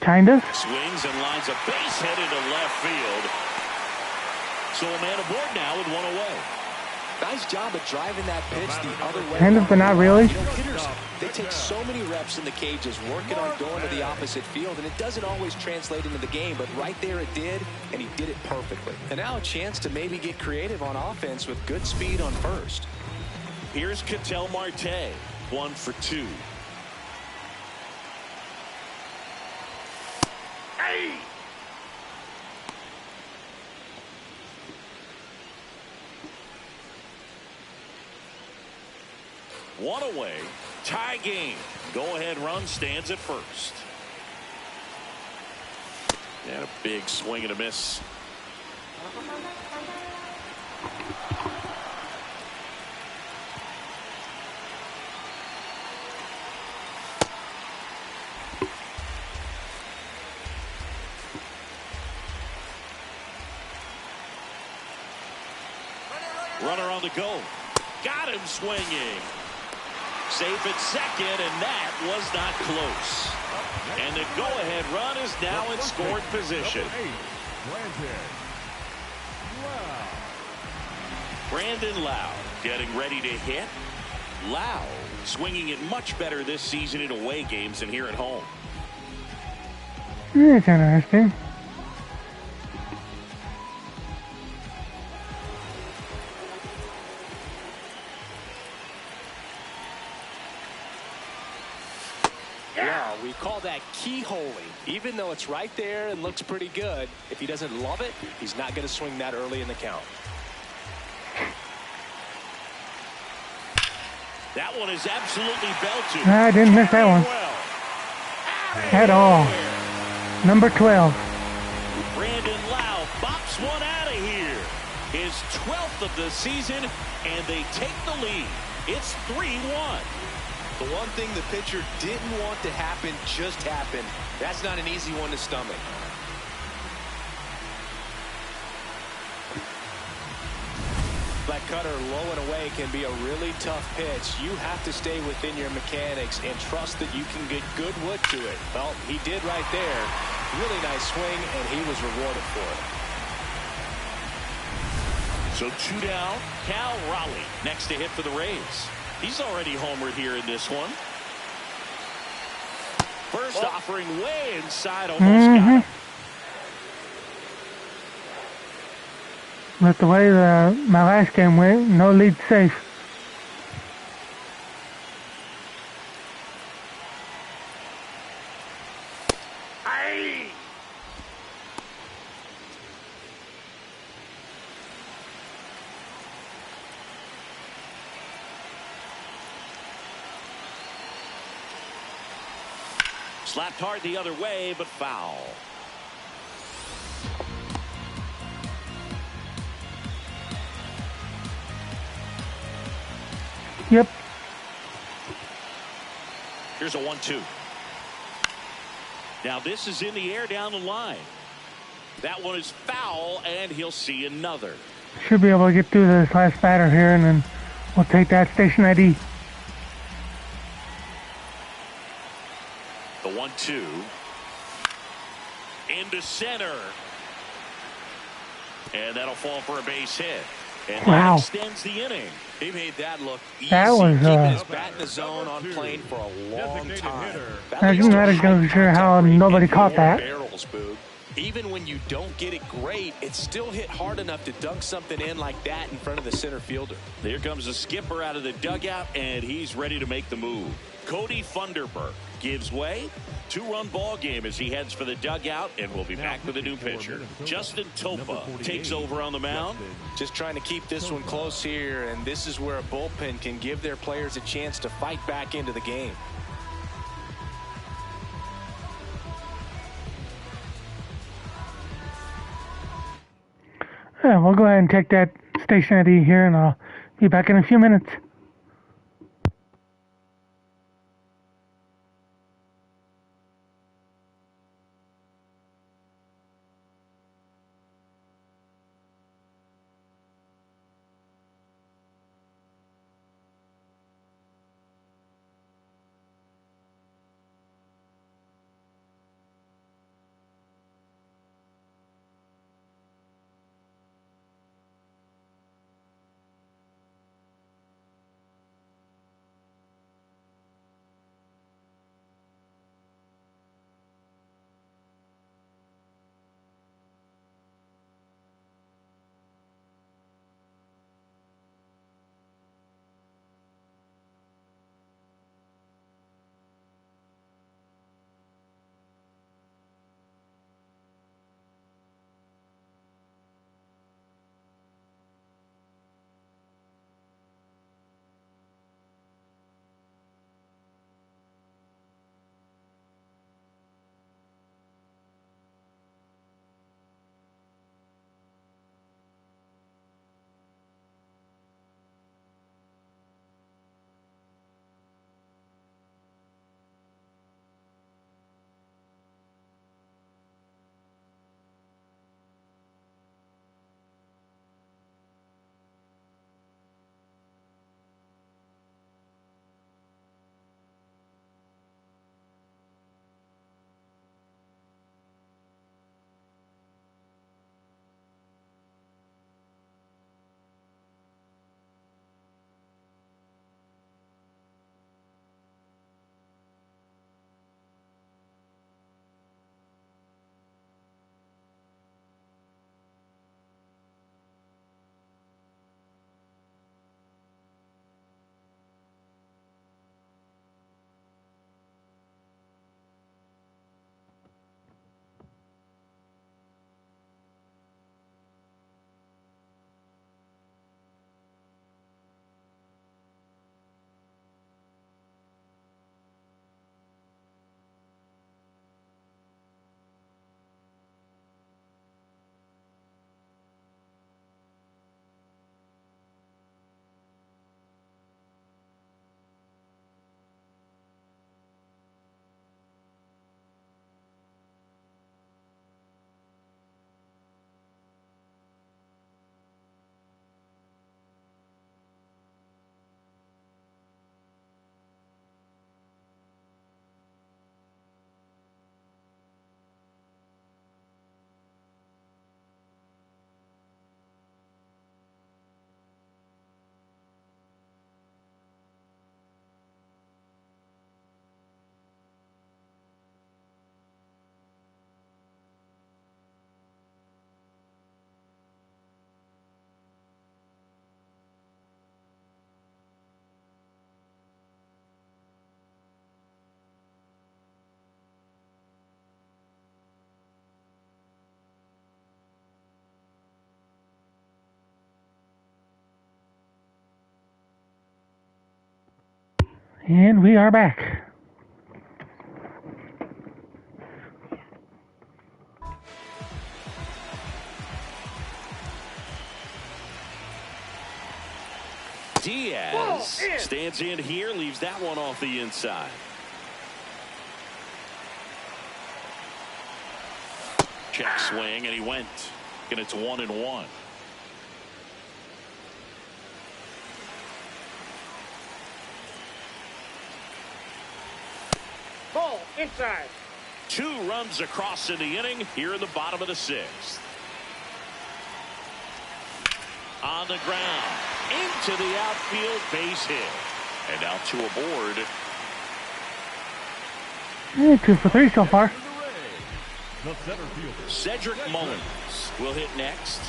Kind of. Swings and lines a base hit into left field. So a man aboard now with one away. Nice job of driving that pitch the other way. Kind of, but not really. You know, hitters, they take so many reps in the cages working on going to the opposite field, and it doesn't always translate into the game, but right there it did, and he did it perfectly. And now a chance to maybe get creative on offense with good speed on first. Here's Ketel Marte, 1 for 2. Hey! One away, tie game. Go-ahead run stands at first. And a big swing and a miss. Runner on the go. Got him swinging. Safe at second, and that was not close. And the go-ahead run is now in scoring position. Brandon Lau getting ready to hit. Lau swinging it much better this season in away games than here at home. That's interesting. Yeah, we call that keyholing. Even though it's right there and looks pretty good, if he doesn't love it, he's not going to swing that early in the count. That one is absolutely belted. I didn't miss that one at all. Number 12. Brandon Lau bops one out of here. His 12th of the season, and they take the lead. It's 3-1. The one thing the pitcher didn't want to happen just happened. That's not an easy one to stomach. That cutter low and away can be a really tough pitch. You have to stay within your mechanics and trust that you can get good wood to it. Well, he did right there. Really nice swing, and he was rewarded for it. So 2 down. Cal Raleigh next to hit for the Rays. He's already homered here in this one. First offering way inside, almost got him. But the way my last game went, no lead safe. Aye. Slapped hard the other way, but foul. Yep. Here's a 1-2. Now this is in the air down the line. That one is foul, and he'll see another. Should be able to get through this last batter here, and then we'll take that station ID. The 1-2. Into center. And that'll fall for a base hit. And wow. That extends the inning. He made that look easy. That was keeping his bat in the zone on plane for a long time. I'm not exactly sure how nobody caught that. Barrels, Boog. Even when you don't get it great, it still hit hard enough to dunk something in like that in front of the center fielder. Here comes the skipper out of the dugout, and he's ready to make the move. Cody Funderburk gives way. 2-run ball game as he heads for the dugout, and we'll be back with a new pitcher. Justin Topa takes over on the mound. Just trying to keep this one close here, and this is where a bullpen can give their players a chance to fight back into the game. Yeah, we'll go ahead and take that station ID here, and I'll be back in a few minutes. And we are back. Diaz stands in here, leaves that one off the inside. Check swing, and he went. And it's 1-1. Ball inside. 2 runs across in the inning here in the bottom of the 6th. On the ground, into the outfield, base hit. And now 2 aboard. 2 for 3 so far. The center fielder, Cedric Mullins will hit next.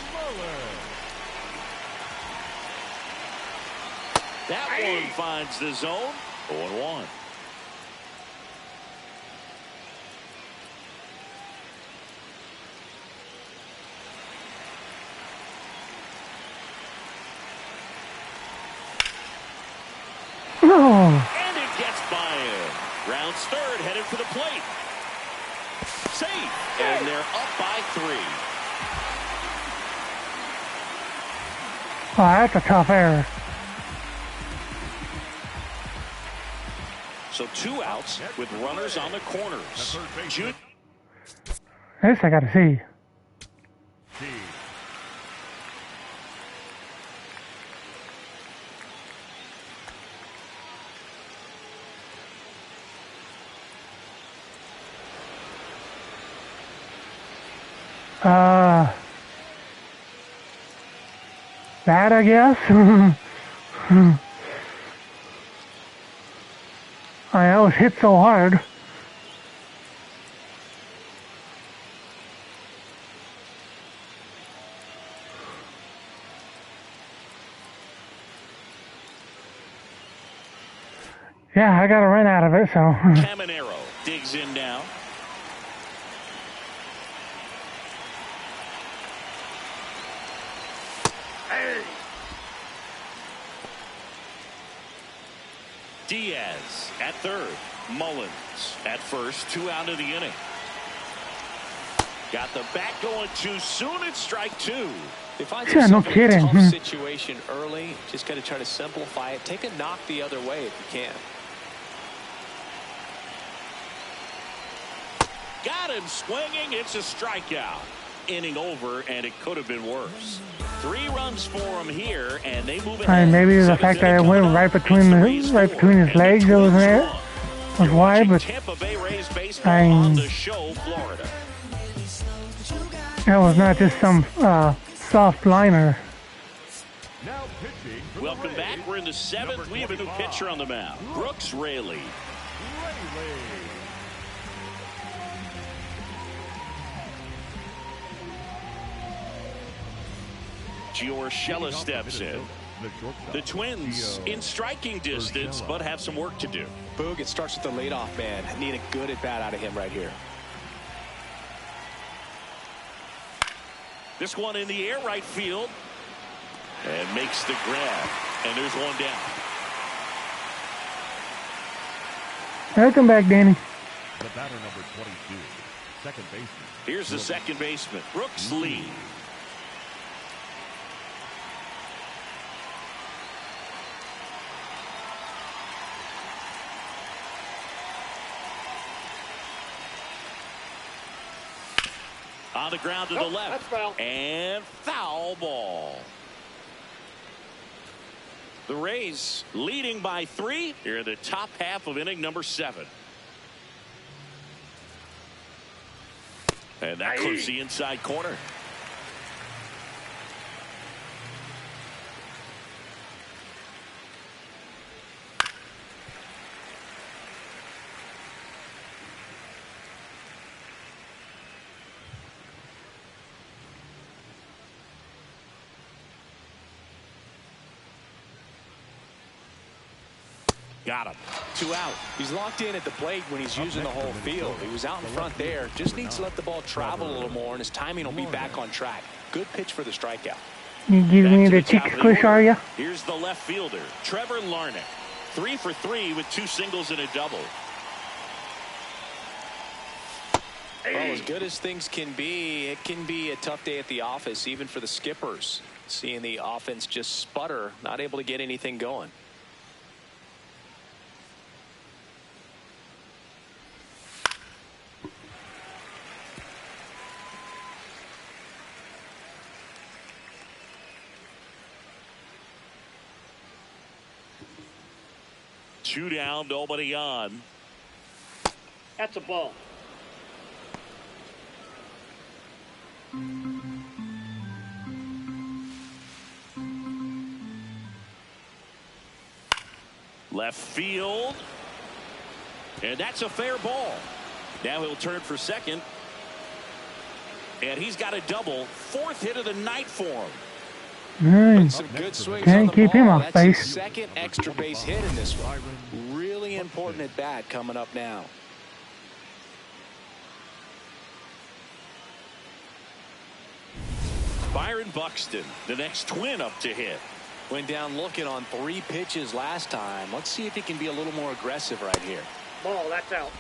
That one finds the zone. 0-1. And it gets by him. Rounds third, headed for the plate. Safe. And they're up by 3. Oh, that's a tough error. So 2 outs with runners on the corners. This I gotta see. That I guess. I was hit so hard. Yeah, I got a run out of it, so. Caminero digs in now. Diaz at third. Mullins at first. 2 out of the inning. Got the bat going too soon. It's strike 2. If I Yeah, no kidding. In a tough situation early, just got to try to simplify it. Take a knock the other way if you can. Got him swinging. It's a strikeout. Inning over, and it could have been worse. 3 runs for him here, and they move ahead. Maybe the fact that it went right between his legs, it was wide, but Tampa Bay Rays baseball on the show, Florida. That was not just some soft liner. Welcome back. We're in the 7th. We have a new pitcher on the mound, Brooks Raley. Giorgella steps in. The Twins in striking distance, but have some work to do. Boog, it starts with the leadoff man. Need a good at bat out of him right here. This one in the air, right field, and makes the grab. And there's one down. Welcome back, Danny. The batter number 22, second baseman. Here's the second baseman, Brooks Lee. On the ground to the left. That's foul. And foul ball. The Rays leading by 3 here in the top half of inning number 7. And that clips the inside corner. Got him. 2 out. He's locked in at the plate when he's using the whole field. He was out in front there. Just needs to let the ball travel a little more, and his timing will be back on track. Good pitch for the strikeout. You give me the cheek squish, are you? Here's the left fielder, Trevor Larnach. 3 for 3 with 2 singles and a double. Well, as good as things can be, it can be a tough day at the office, even for the skippers. Seeing the offense just sputter, not able to get anything going. Two down, nobody on. That's a ball. Left field. And that's a fair ball. Now he'll turn for second. And he's got a double. 4th hit of the night for him. Some good swings Can't on the keep ball. him off That's base. his second extra base hit in this one. Really important at bat coming up now. Byron Buxton, the next Twin up to hit. Went down looking on 3 pitches last time. Let's see if he can be a little more aggressive right here. Ball, that's out.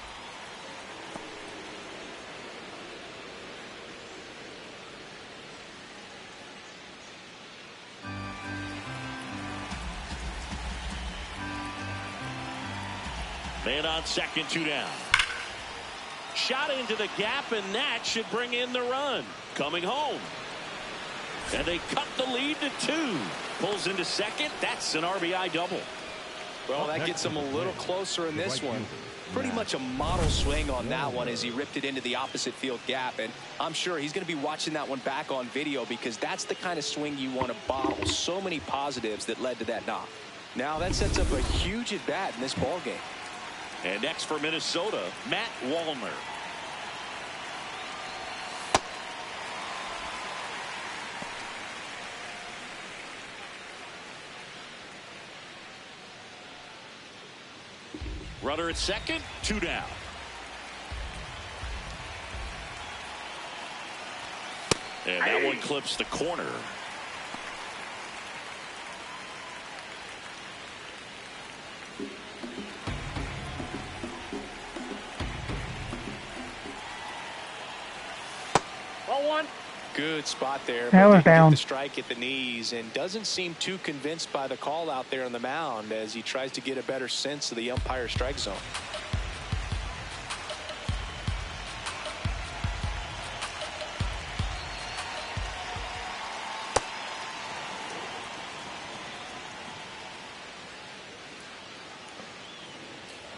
Man on second, 2 down. Shot into the gap, and that should bring in the run. Coming home. And they cut the lead to 2. Pulls into second. That's an RBI double. Well, that gets him a little closer in this one. Pretty much a model swing on that one as he ripped it into the opposite field gap. And I'm sure he's going to be watching that one back on video because that's the kind of swing you want to bottle. So many positives that led to that knock. Now that sets up a huge at bat in this ball game. And next for Minnesota, Matt Wallner. Runner at second, 2 down. And that one clips the corner. Ball 1. Good spot there. That was down. The strike at the knees and doesn't seem too convinced by the call out there on the mound as he tries to get a better sense of the umpire strike zone.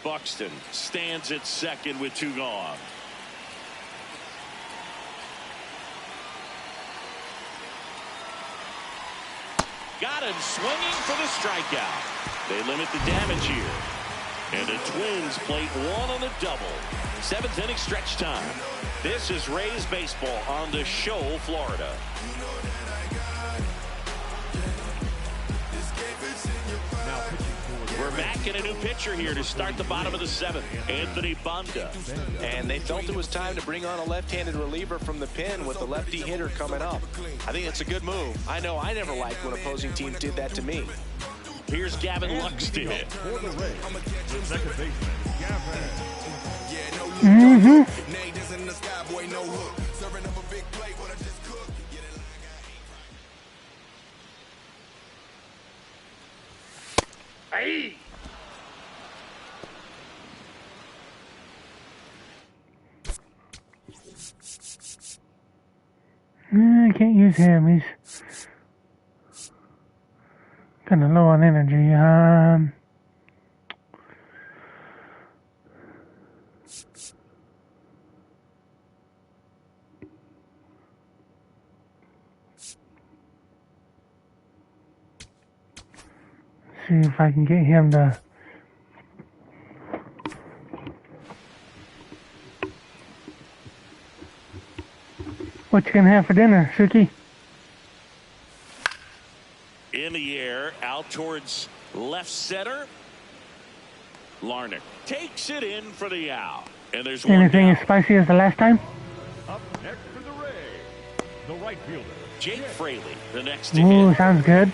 Buxton stands at second with 2 gone. Got him swinging for the strikeout. They limit the damage here. And the Twins plate 1 on the double. 7th inning stretch time. This is Rays baseball on the show, Florida. We're back in a new pitcher here to start the bottom of the 7th. Anthony Banda. And they felt it was time to bring on a left-handed reliever from the pen with the lefty hitter coming up. I think it's a good move. I know I never liked when opposing teams did that to me. Here's Gavin Lux to hit. For the Rays, the second baseman, Gavin. Hey. I can't use him. He's kind of low on energy. See if I can get him to. What you gonna have for dinner, Suki? In the air, out towards left center. Larnach takes it in for the out. And there's one Anything down. as spicy as the last time? Up next for the Rays, the right fielder. Jake Fraley, the next to Ooh, hit. sounds good.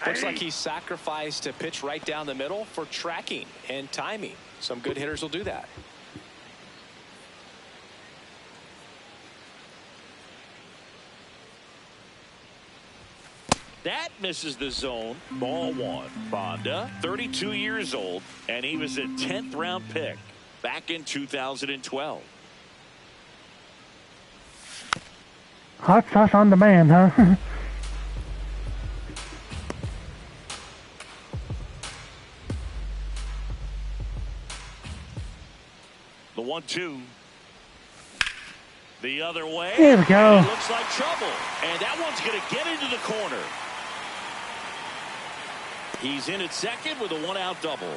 Looks like he sacrificed a pitch right down the middle for tracking and timing. Some good hitters will do that. That misses the zone. Ball 1. Banda, 32 years old, and he was a 10th round pick back in 2012. Hot sauce on demand, huh? The 1-2. The other way. There we go. And it looks like trouble. And that one's going to get into the corner. He's in at second with a 1-out double.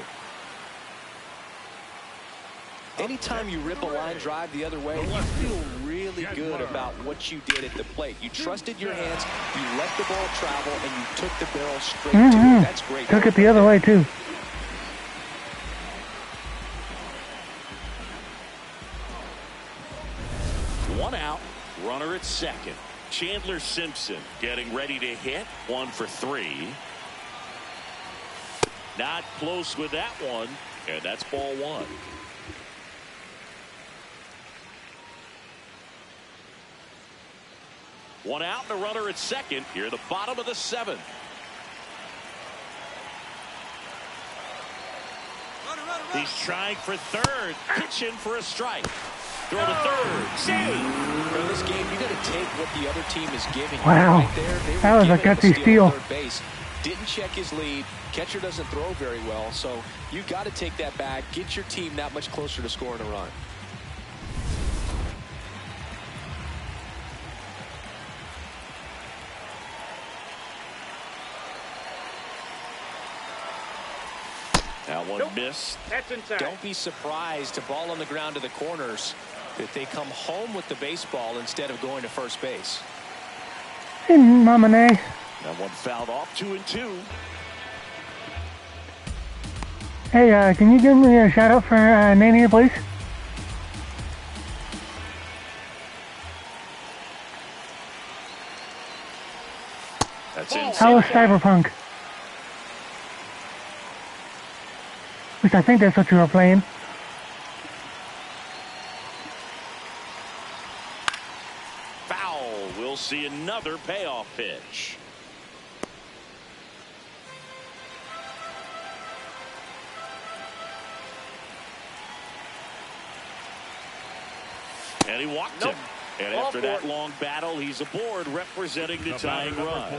Anytime you rip a line drive the other way, you feel really good about what you did at the plate. You trusted your hands, you let the ball travel, and you took the barrel straight to it. That's great. Took it the other way, too. One out, runner at second. Chandler Simpson getting ready to hit. 1 for 3. Not close with that one. And that's ball one. One out and a runner at second here at the bottom of the seventh. He's trying for third. Pitching for a strike. Throw to third. Save. In this game, you got to take what the other team is giving you. Wow. Right there, they were That was a giving him gutsy steal. third base. Didn't check his lead. Catcher doesn't throw very well, so you got to take that back. Get your team that much closer to scoring a run. That one Nope. missed. That's inside. Don't be surprised to ball on the ground to the corners that they come home with the baseball instead of going to first base. Hey, Mama Nay. That one fouled off. 2-2. Hey, can you give me a shout out for Nania, please? That's inside. How was Cyberpunk? At least I think that's what you were playing. Foul. We'll see another payoff pitch. And he walked him. And Ball after that four. long battle, he's aboard representing the tying run.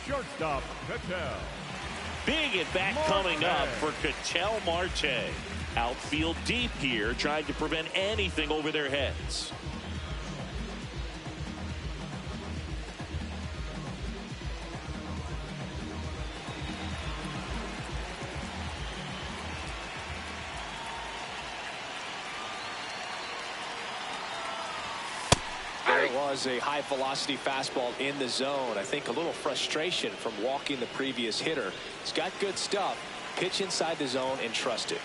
Shortstop, Patel. Big at bat coming up for Ketel Marte. Outfield deep here, trying to prevent anything over their heads. There was a high velocity fastball in the zone. I think a little frustration from walking the previous hitter. He's got good stuff. Pitch inside the zone and trust it.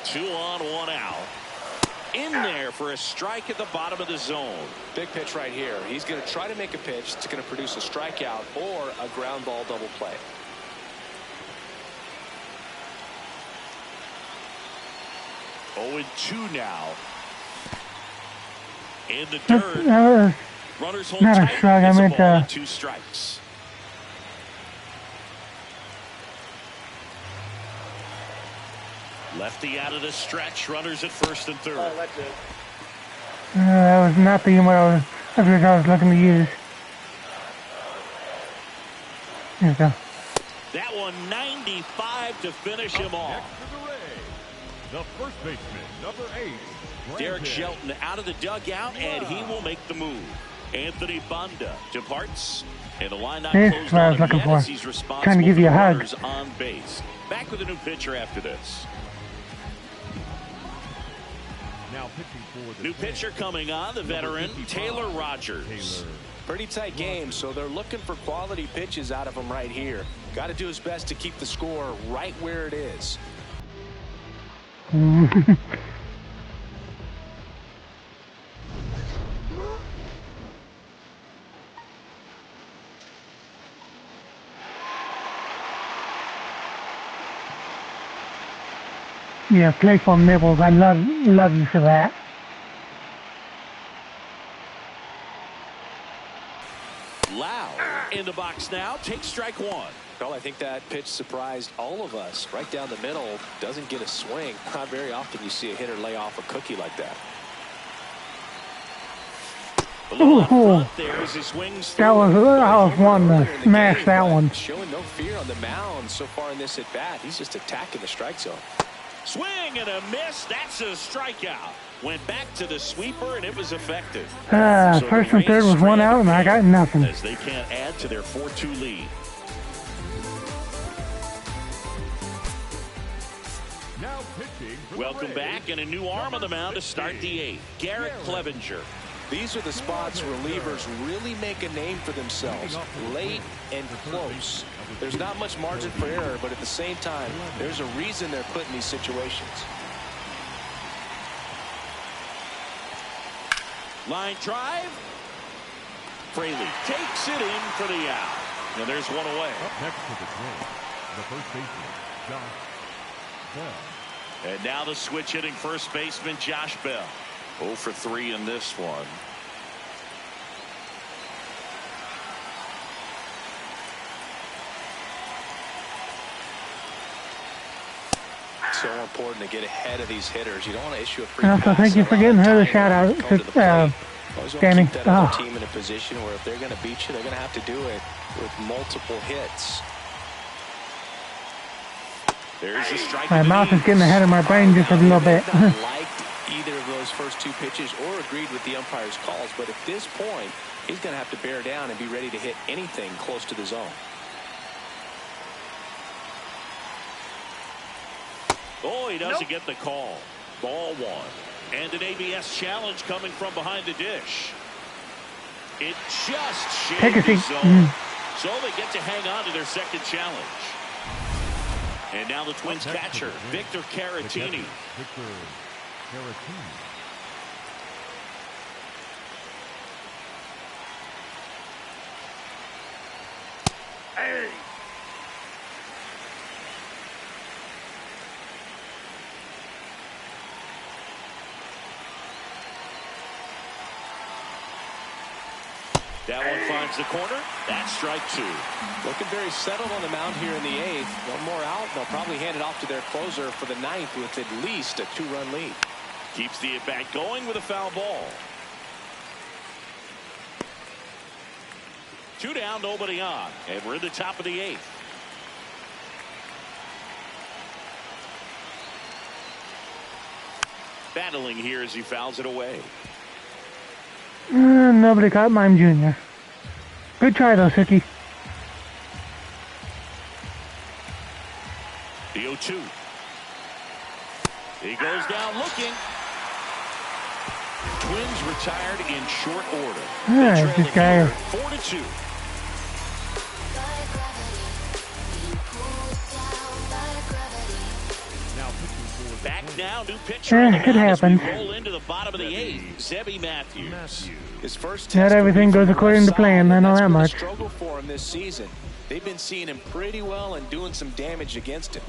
2 on, 1 out. In there for a strike at the bottom of the zone. Big pitch right here. He's going to try to make a pitch that's going to produce a strikeout or a ground ball double play. Oh, 2 now. In the That dirt. was Runners hold not a tight. shrug, I It's a meant, ball and 2 strikes. Lefty out of the stretch. Runners at first and third. Oh, that's it. that was not the what I was looking to use. There we go. That one 95 to finish him off. Next to the Rays, the first baseman, number 8. Derek Brandon. Shelton out of the dugout, and he will make the move. Anthony Banda departs, and the line not This closed is what I on was him looking yet for. as he's responsible Trying to give for you the a hug. runners on base. Back with a new pitcher after this. Now pitching for the New pitcher coming on, the veteran Taylor Rogers. Pretty tight game, so they're looking for quality pitches out of him right here. Got to do his best to keep the score right where it is. Yeah, playful nibbles. I love you for that. Loud in the box now. Take strike 1. Well, I think that pitch surprised all of us. Right down the middle, doesn't get a swing. Not very often you see a hitter lay off a cookie like that. A little up Ooh. front there as he swings That was through. I was wanting to smash that one. Showing no fear on the mound so far in this at bat. He's just attacking the strike zone. Swing and a miss. That's a strikeout. Went back to the sweeper, and it was effective. So First the and third Rays was 1 out, and I got nothing. as they can't add to their 4-2 lead. Now pitching for Welcome the Rays, back, and a new arm on the mound to start the 8th. Garrett Clevenger. These are the spots relievers really make a name for themselves. Late and close. There's not much margin for error, but at the same time, there's a reason they're put in these situations. Line drive. Fraley takes it in for the out. And there's one away. Up next to the Twins, the first baseman, Josh Bell. And now the switch hitting first baseman Josh Bell. 0 for 3 in this one. So important to get ahead of these hitters. You don't want to issue a free Also, pass. thank you for getting her the shout out, Danny. Keep that other team in a position where if they're going to beat you, they're going to have to do it with multiple hits. There's a strike. My mouth is getting ahead of my brain just a little bit. Liked either of those first two pitches or agreed with the umpire's calls, but at this point, he's going to have to bear down and be ready to hit anything close to the zone. Oh, he doesn't get the call. Ball 1. And an ABS challenge coming from behind the dish. It just Take a shaved the seat. zone. So they get to hang on to their second challenge. And now the Twins catcher, Victor Caratini. Victor Caratini. Hey! That one finds the corner. That's strike 2. Looking very settled on the mound here in the 8th. One more out. They'll probably hand it off to their closer for the 9th with at least a 2-run lead. Keeps the at-bat going with a foul ball. 2 down, nobody on. And we're in the top of the 8th. Battling here as he fouls it away. Nobody caught Mime Jr. Good try though, Suki. The 0-2. He goes down looking. Twins retired in short order. This guy. 4-2. Back now, new pitcher. It happens. Roll into the bottom of the 8th. Zebby Matthews. His first Not everything goes according to plan. I know that much. Struggle for him this season. They've been seeing him pretty well and doing some damage against him.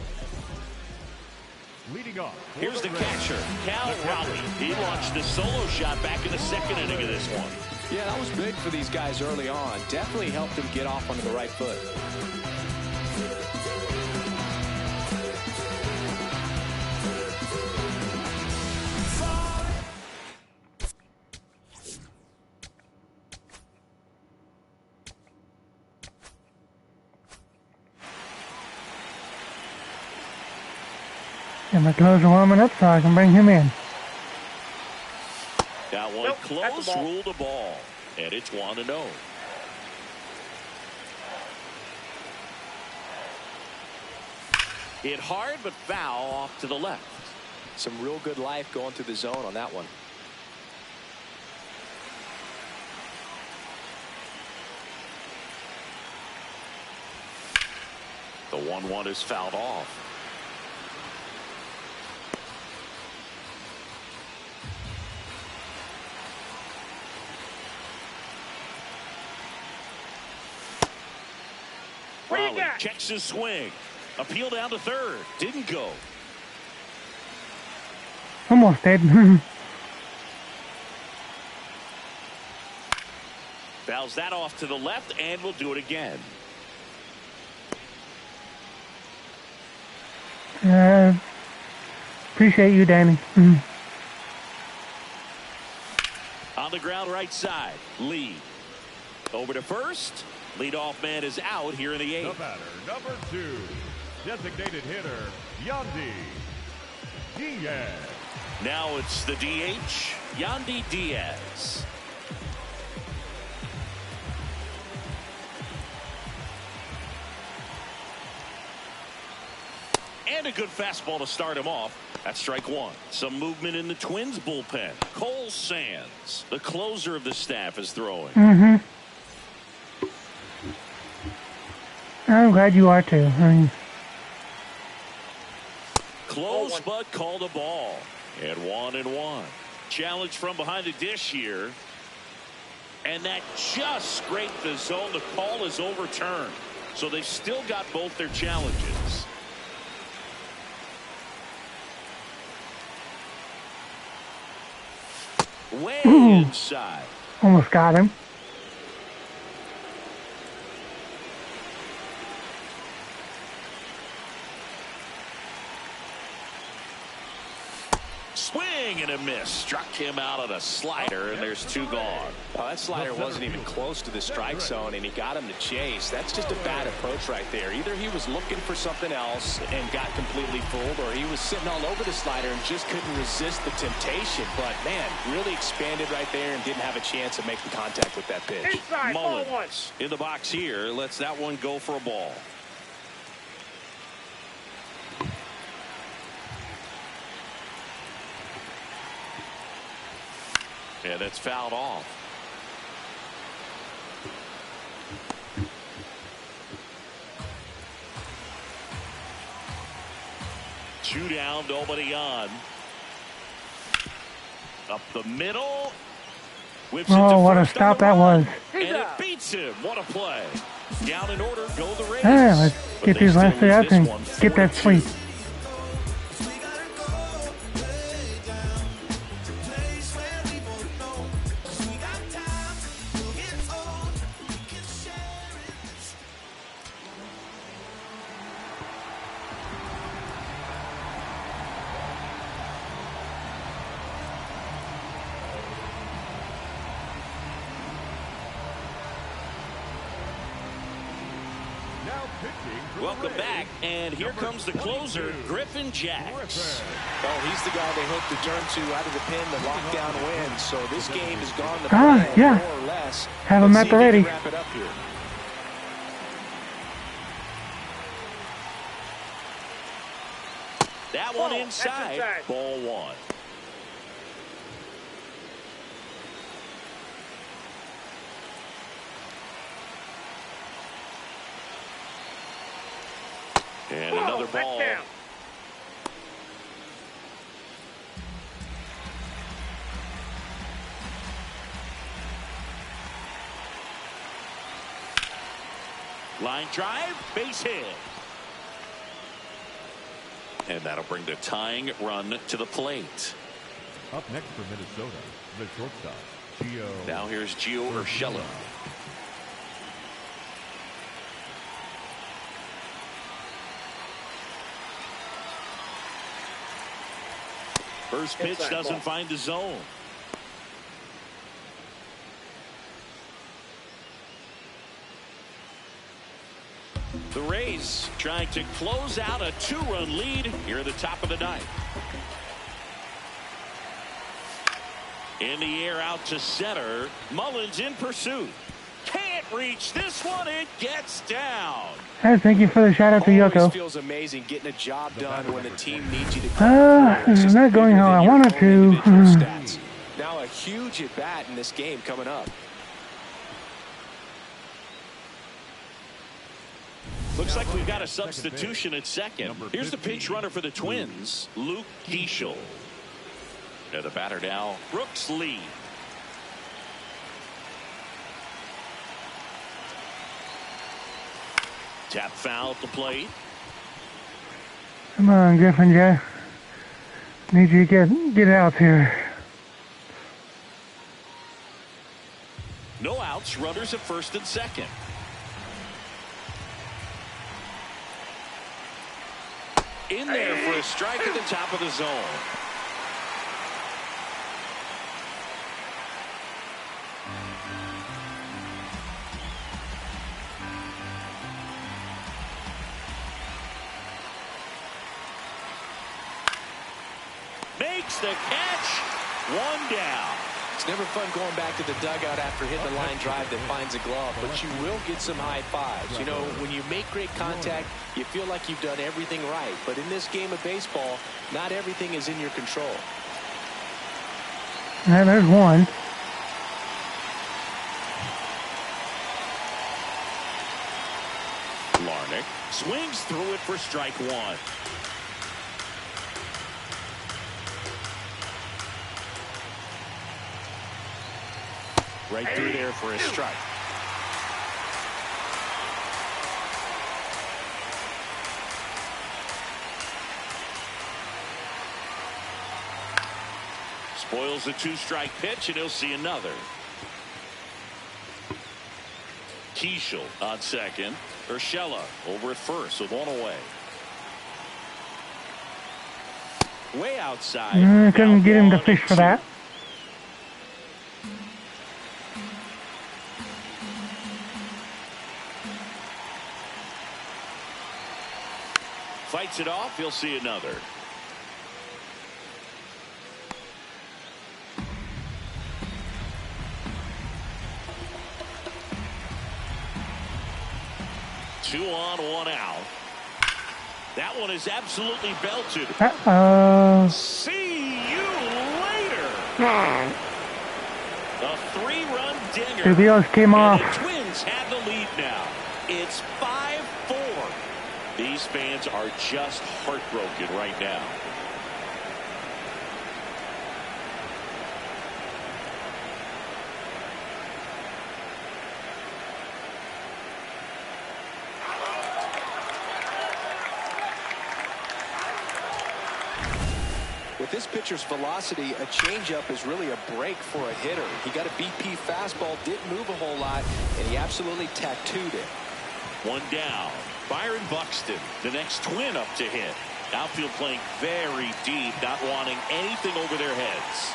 Leading off. Here's the catcher, Cal Raleigh. He launched the solo shot back in the second inning of this one. Yeah, that was big for these guys early on. Definitely helped them get off onto the right foot. Get my closer warming up so I can bring him in. That one close, ruled a ball. And it's 1-0. Hit hard, but foul off to the left. Some real good life going through the zone on that one. The 1-1 is fouled off. Raleigh checks his swing. Appeal down to third. Didn't go. Almost dead. Fouls that off to the left and will do it again. Appreciate you, Danny. On the ground right side. Lee. Over to first. Leadoff man is out here in the 8th. The batter, number 2, designated hitter, Yandy Diaz. Now it's the DH, Yandy Diaz. And a good fastball to start him off. That's strike 1. Some movement in the Twins bullpen. Cole Sands, the closer of the staff, is throwing. I'm glad you are too. Close, but called a ball. And 1-1. Challenge from behind the dish here. And that just scraped the zone. The call is overturned. So they've still got both their challenges. Way Ooh. inside. Almost got him. Swing and a miss. Struck him out on a slider, and there's 2 gone. Oh, that slider wasn't even close to the strike zone, and he got him to chase. That's just a bad approach right there. Either he was looking for something else and got completely fooled, or he was sitting all over the slider and just couldn't resist the temptation. But, man, really expanded right there and didn't have a chance of making contact with that pitch. Inside, ball one. Mullins in the box here. Lets that one go for a ball. Yeah, that's fouled off. Two down, nobody on. Up the middle. Whips it to Oh, what a first on stop the that run, was. and it beats him. What a play. Down in order, go the Rays. Yeah, let's But get they these last still 3 lose outs this and one, get that 4-2. sweep. Welcome back, and here comes the closer, Griffin Jacks. Oh, he's the guy they hope to turn to out of the pen to lock down wins. So this game has gone the Ah, plan, yeah. more or less. Have him Let's at see the if he ready. can wrap it up here. That one Ball, inside, that's inside. ball 1. And another ball. Touchdown. Line drive, base hit. And that'll bring the tying run to the plate. Up next for Minnesota, the shortstop, Gio. Now here's Gio Urshela. First pitch Inside doesn't ball. find the zone. The Rays trying to close out a 2-run lead here at the top of the ninth. In the air out to center. Mullins in pursuit. Can't reach this one. It gets down. Hey, thank you for the shout out to Always Yoko. feels amazing getting a job done when the team needs you to This is not going how I wanted to. Now a huge at bat in this game coming up. Looks like we've got a substitution at second. Here's the pinch runner for the Twins, Luke Gieschel. The batter now, Brooks Lee. Tap foul at the plate. Come on, Griffin Jack. Need you to get out here. No outs, runners at first and second. In there for a strike at the top of the zone. Makes the catch. One down. It's never fun going back to the dugout after hitting a line drive that finds a glove, but you will get some high fives. You know, when you make great contact, you feel like you've done everything right. But in this game of baseball, not everything is in your control. And there's one. Larnick swings through it for strike one. Right through there for a strike. Spoils the 2-strike pitch, and he'll see another. Keishel on second. Urshela over at first with one away. Way outside. Couldn't get him to fish for that. Fights it off. He'll see another. Two on, one out. That one is absolutely belted. See you later. A 3-run dinger. The wheels came off. The Twins have the lead now. It's 5-4. These fans are just heartbroken right now. With this pitcher's velocity, a changeup is really a break for a hitter. He got a BP fastball, didn't move a whole lot, and he absolutely tattooed it. One down. Byron Buxton, the next Twin up to hit. Outfield playing very deep, not wanting anything over their heads.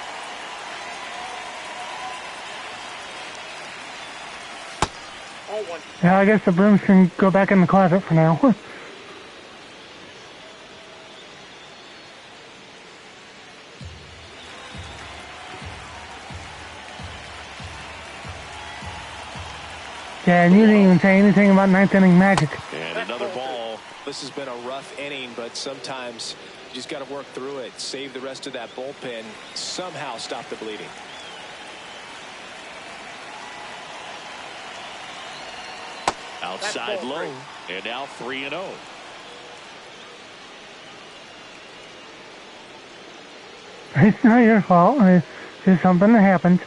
Yeah, I guess the brooms can go back in the closet for now. Yeah, and you didn't even say anything about ninth inning magic. And another ball. This has been a rough inning, but sometimes you just got to work through it, save the rest of that bullpen, somehow stop the bleeding. Outside low, and now 3-0. It's not your fault. It's just something that happened.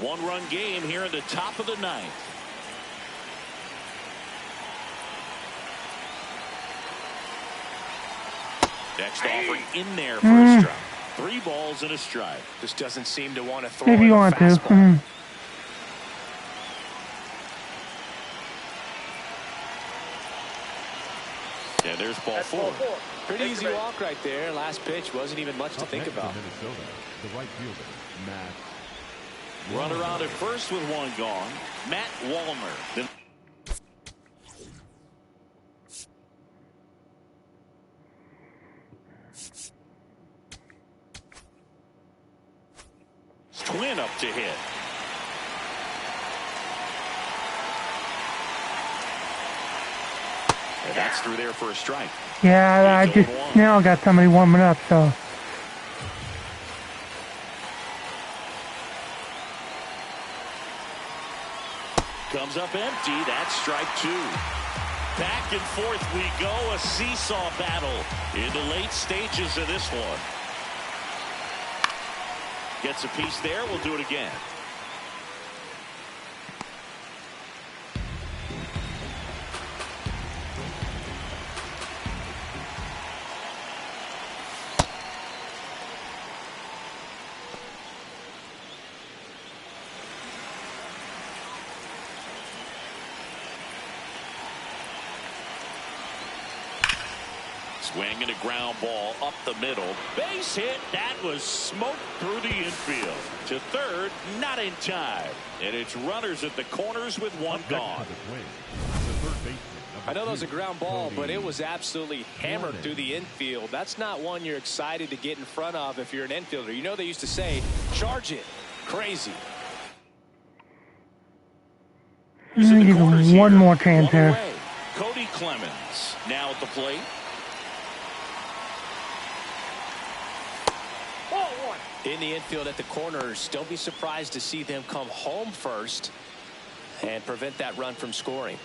One-run game here in the top of the ninth. Next offering in there for a strike. 3 balls and a strike. Just doesn't seem to want to throw if you want to. Yeah, there's ball 4. Pretty easy walk right there. Last pitch wasn't even much to think about. Minnesota, the right fielder, Matt. Runner on at first with one gone. Matt Wallner. Twin up to hit. And that's through there for a strike. Yeah, I just now got somebody warming up, so. Comes up empty. That's strike 2. Back and forth we go. A seesaw battle in the late stages of this one. Gets a piece there. We'll do it again. Swinging a ground ball up the middle. Base hit. That was smoked through the infield. To third, not in time. And it's runners at the corners with one gone. I know that was a ground ball, but it was absolutely hammered through the infield. That's not one you're excited to get in front of if you're an infielder. You know they used to say, charge it. Crazy. One more chance here. Cody Clemens now at the plate. In the infield at the corners, don't be surprised to see them come home first and prevent that run from scoring.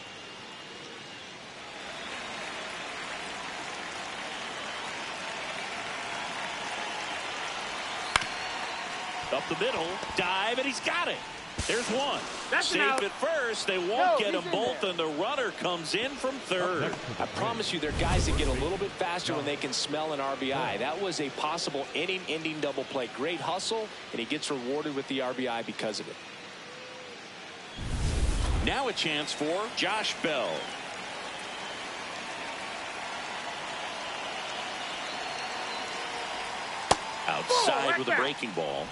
Up the middle, dive, and he's got it. There's one. Safe at first. They won't get them both, and the runner comes in from third. I promise you, there are guys that get a little bit faster when they can smell an RBI. That was a possible inning-ending double play. Great hustle, and he gets rewarded with the RBI because of it. Now a chance for Josh Bell. Outside with a breaking ball.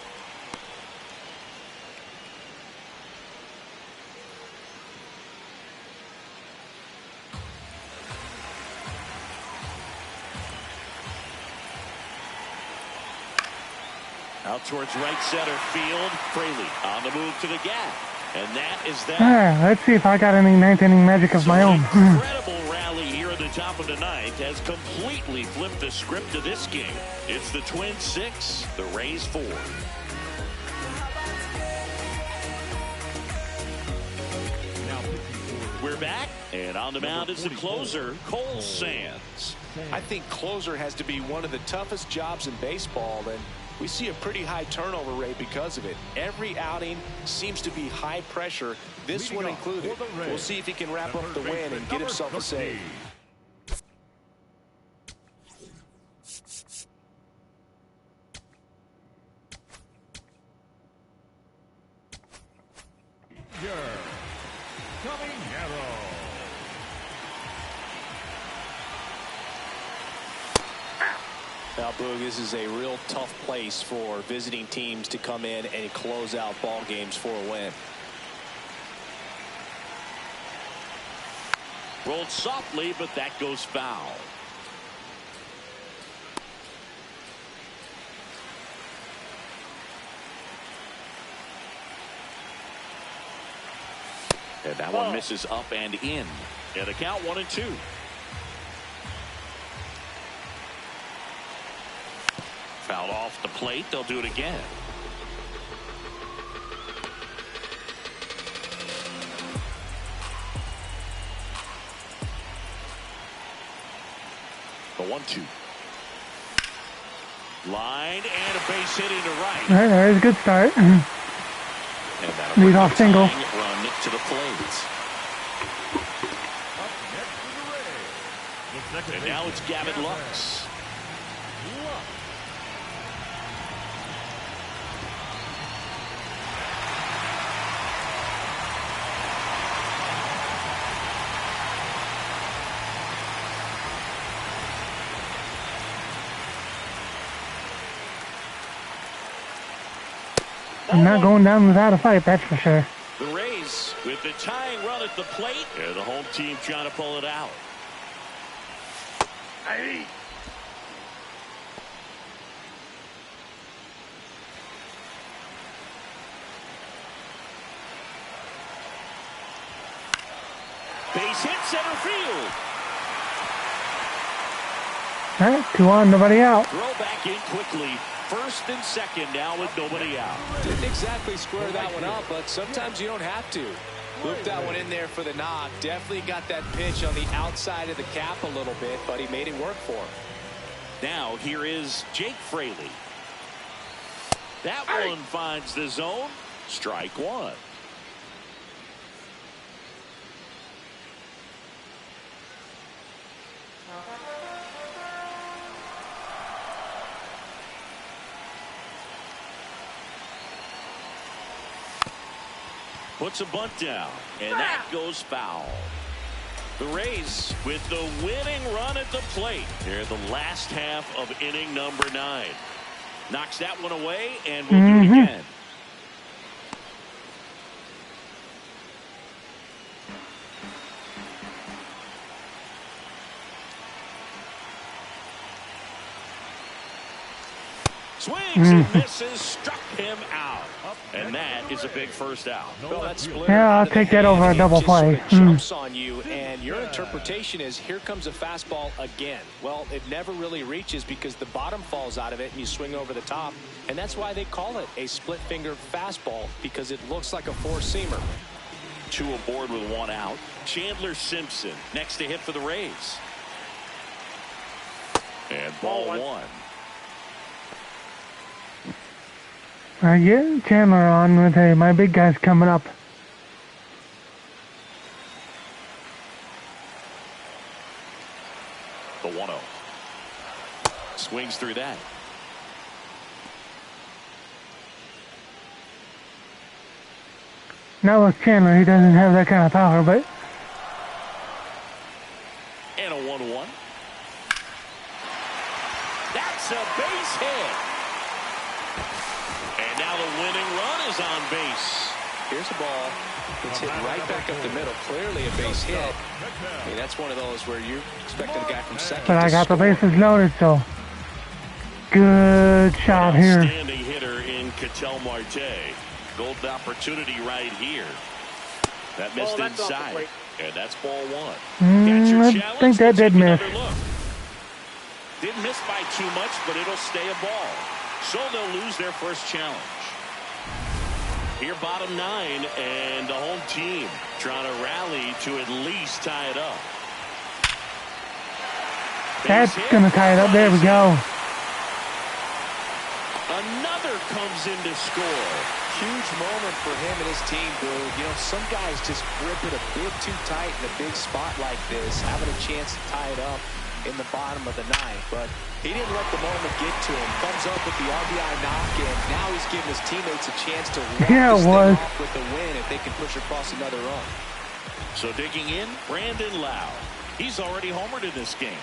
Out towards right center field. Fraley on the move to the gap. And that is that. Let's see if I got any ninth inning magic of my own. Incredible rally here at the top of the ninth has completely flipped the script of this game. It's the Twins 6, the Rays 4. We're back, and on the mound is the closer, Cole Sands. I think closer has to be one of the toughest jobs in baseball, and we see a pretty high turnover rate because of it. Every outing seems to be high pressure, this one included. We'll see if he can wrap up the win and get himself a save. Now, Boog, this is a real tough place for visiting teams to come in and close out ball games for a win. Rolled softly, but that goes foul. And that one misses up and in. And the count 1-2. Fouled off the plate. They'll do it again. The 1-2. Line and a base hitting to right. There's a good start. Lead off single. Run to the plate. And now it's Gavin Lux. I'm not going down without a fight, that's for sure. The Rays with the tying run at the plate. And the home team trying to pull it out. Hey. Base hit center field. All right, 2 on, nobody out. Throw back in quickly. First and second now with nobody out. Didn't exactly square that one up, but sometimes you don't have to. Looped that one in there for the knock. Definitely got that pitch on the outside of the cap a little bit, but he made it work for him. Now here is Jake Fraley. That one finds the zone. Strike one. Puts a bunt down, and that goes foul. The Rays with the winning run at the plate. They're the last half of inning number 9. Knocks that one away, and we'll do it again. Swings and misses, struck him out. And that is a big first out. Well, that yeah, I'll take that over a double play. Sort of jumps on you, and your interpretation is here comes a fastball again. Well, it never really reaches because the bottom falls out of it and you swing over the top. And that's why they call it a split finger fastball, because it looks like a four-seamer. 2 aboard with 1 out. Chandler Simpson next to hit for the Rays. And ball 1. I get Chandler on with, hey, my big guy's coming up. The 1-0. Swings through that. Now with Chandler, he doesn't have that kind of power, but... And a 1-1. That's a base hit. And now the winning run is on base. Here's a ball that's hit right back up the middle. Clearly a base hit. I mean, that's one of those where you're expecting a guy from second But to I got the score. bases loaded, so... Good shot here. Outstanding hitter in Ketel Marte. Golden opportunity right here. That missed inside. And that's ball one. I think that did miss. Didn't miss by too much, but it'll stay a ball. So they'll lose their first challenge. Here, bottom 9, and the home team trying to rally to at least tie it up. That's going to tie it up. There we go. Another comes in to score. Huge moment for him and his team, Boog. You know, some guys just grip it a bit too tight in a big spot like this, having a chance to tie it up in the bottom of the 9th. But he didn't let the moment get to him. Comes up with the RBI knock, and now he's giving his teammates a chance to walk this thing off with the win if they can push across another run. So digging in, Brandon Lau. He's already homered in this game.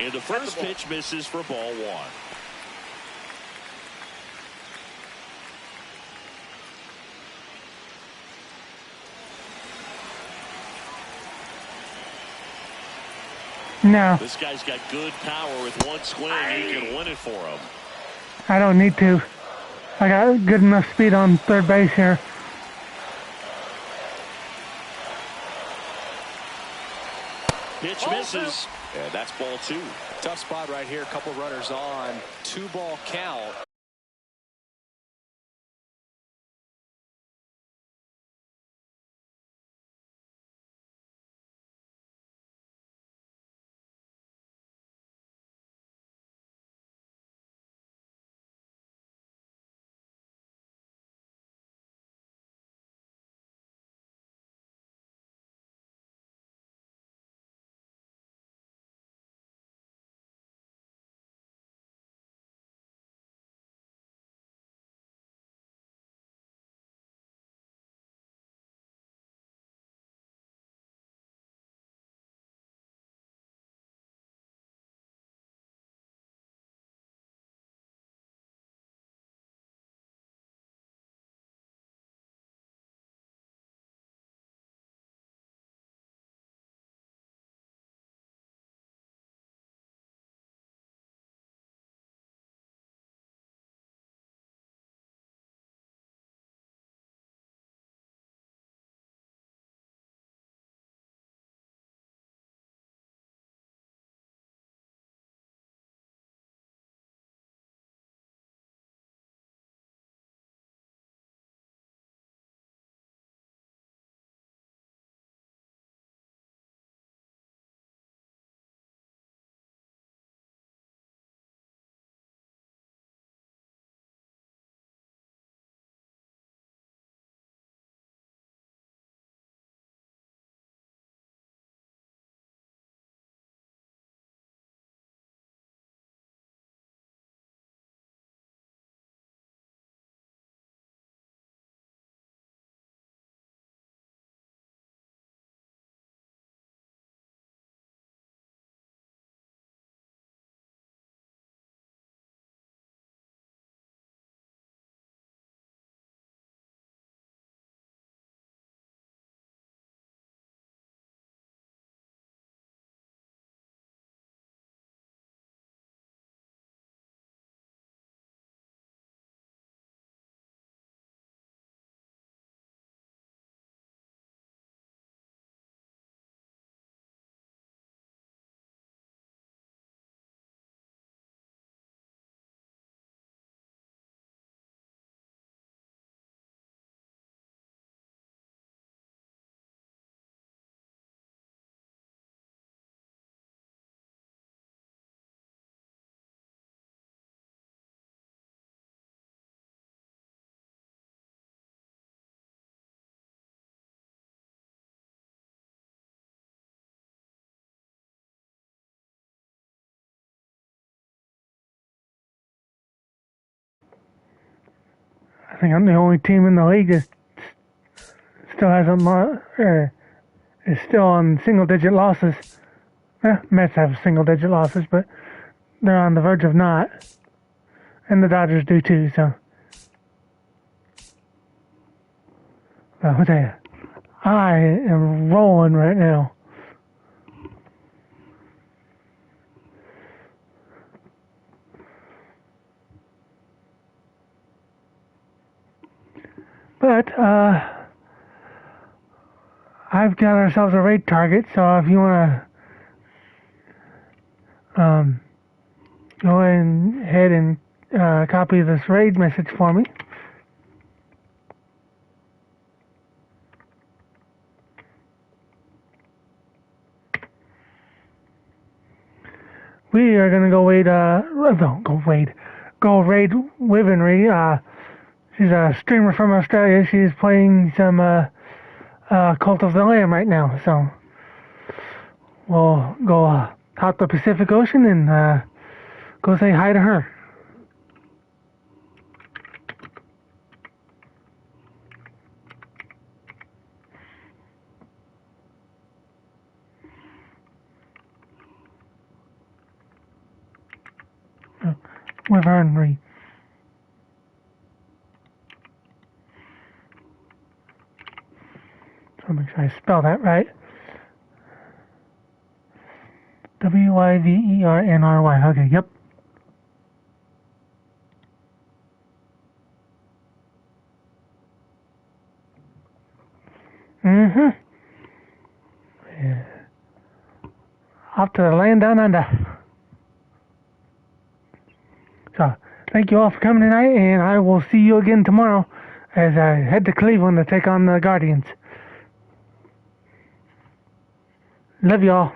And the first pitch misses for ball 1. No, This guy's got good power. With one swing, you can win it for him. I don't need to. I got good enough speed on third base here. Pitch misses, and that's ball 2. Tough spot right here. A couple runners on. 2-ball count. think I'm the only team in the league that still hasn't is still on single-digit losses. Mets have single-digit losses, but they're on the verge of not. And the Dodgers do too, so. I'll tell you, I am rolling right now. But, I've got ourselves a raid target, so if you want to, go ahead and, copy this raid message for me. We are going to go raid Wivenry. She's a streamer from Australia. She's playing some Cult of the Lamb right now. So we'll go out the Pacific Ocean and go say hi to her. Wivenry. So make sure I spell that right. Wivenry. Okay, yep. Yeah. Off to the land down under. So, thank you all for coming tonight, and I will see you again tomorrow as I head to Cleveland to take on the Guardians. Love you all.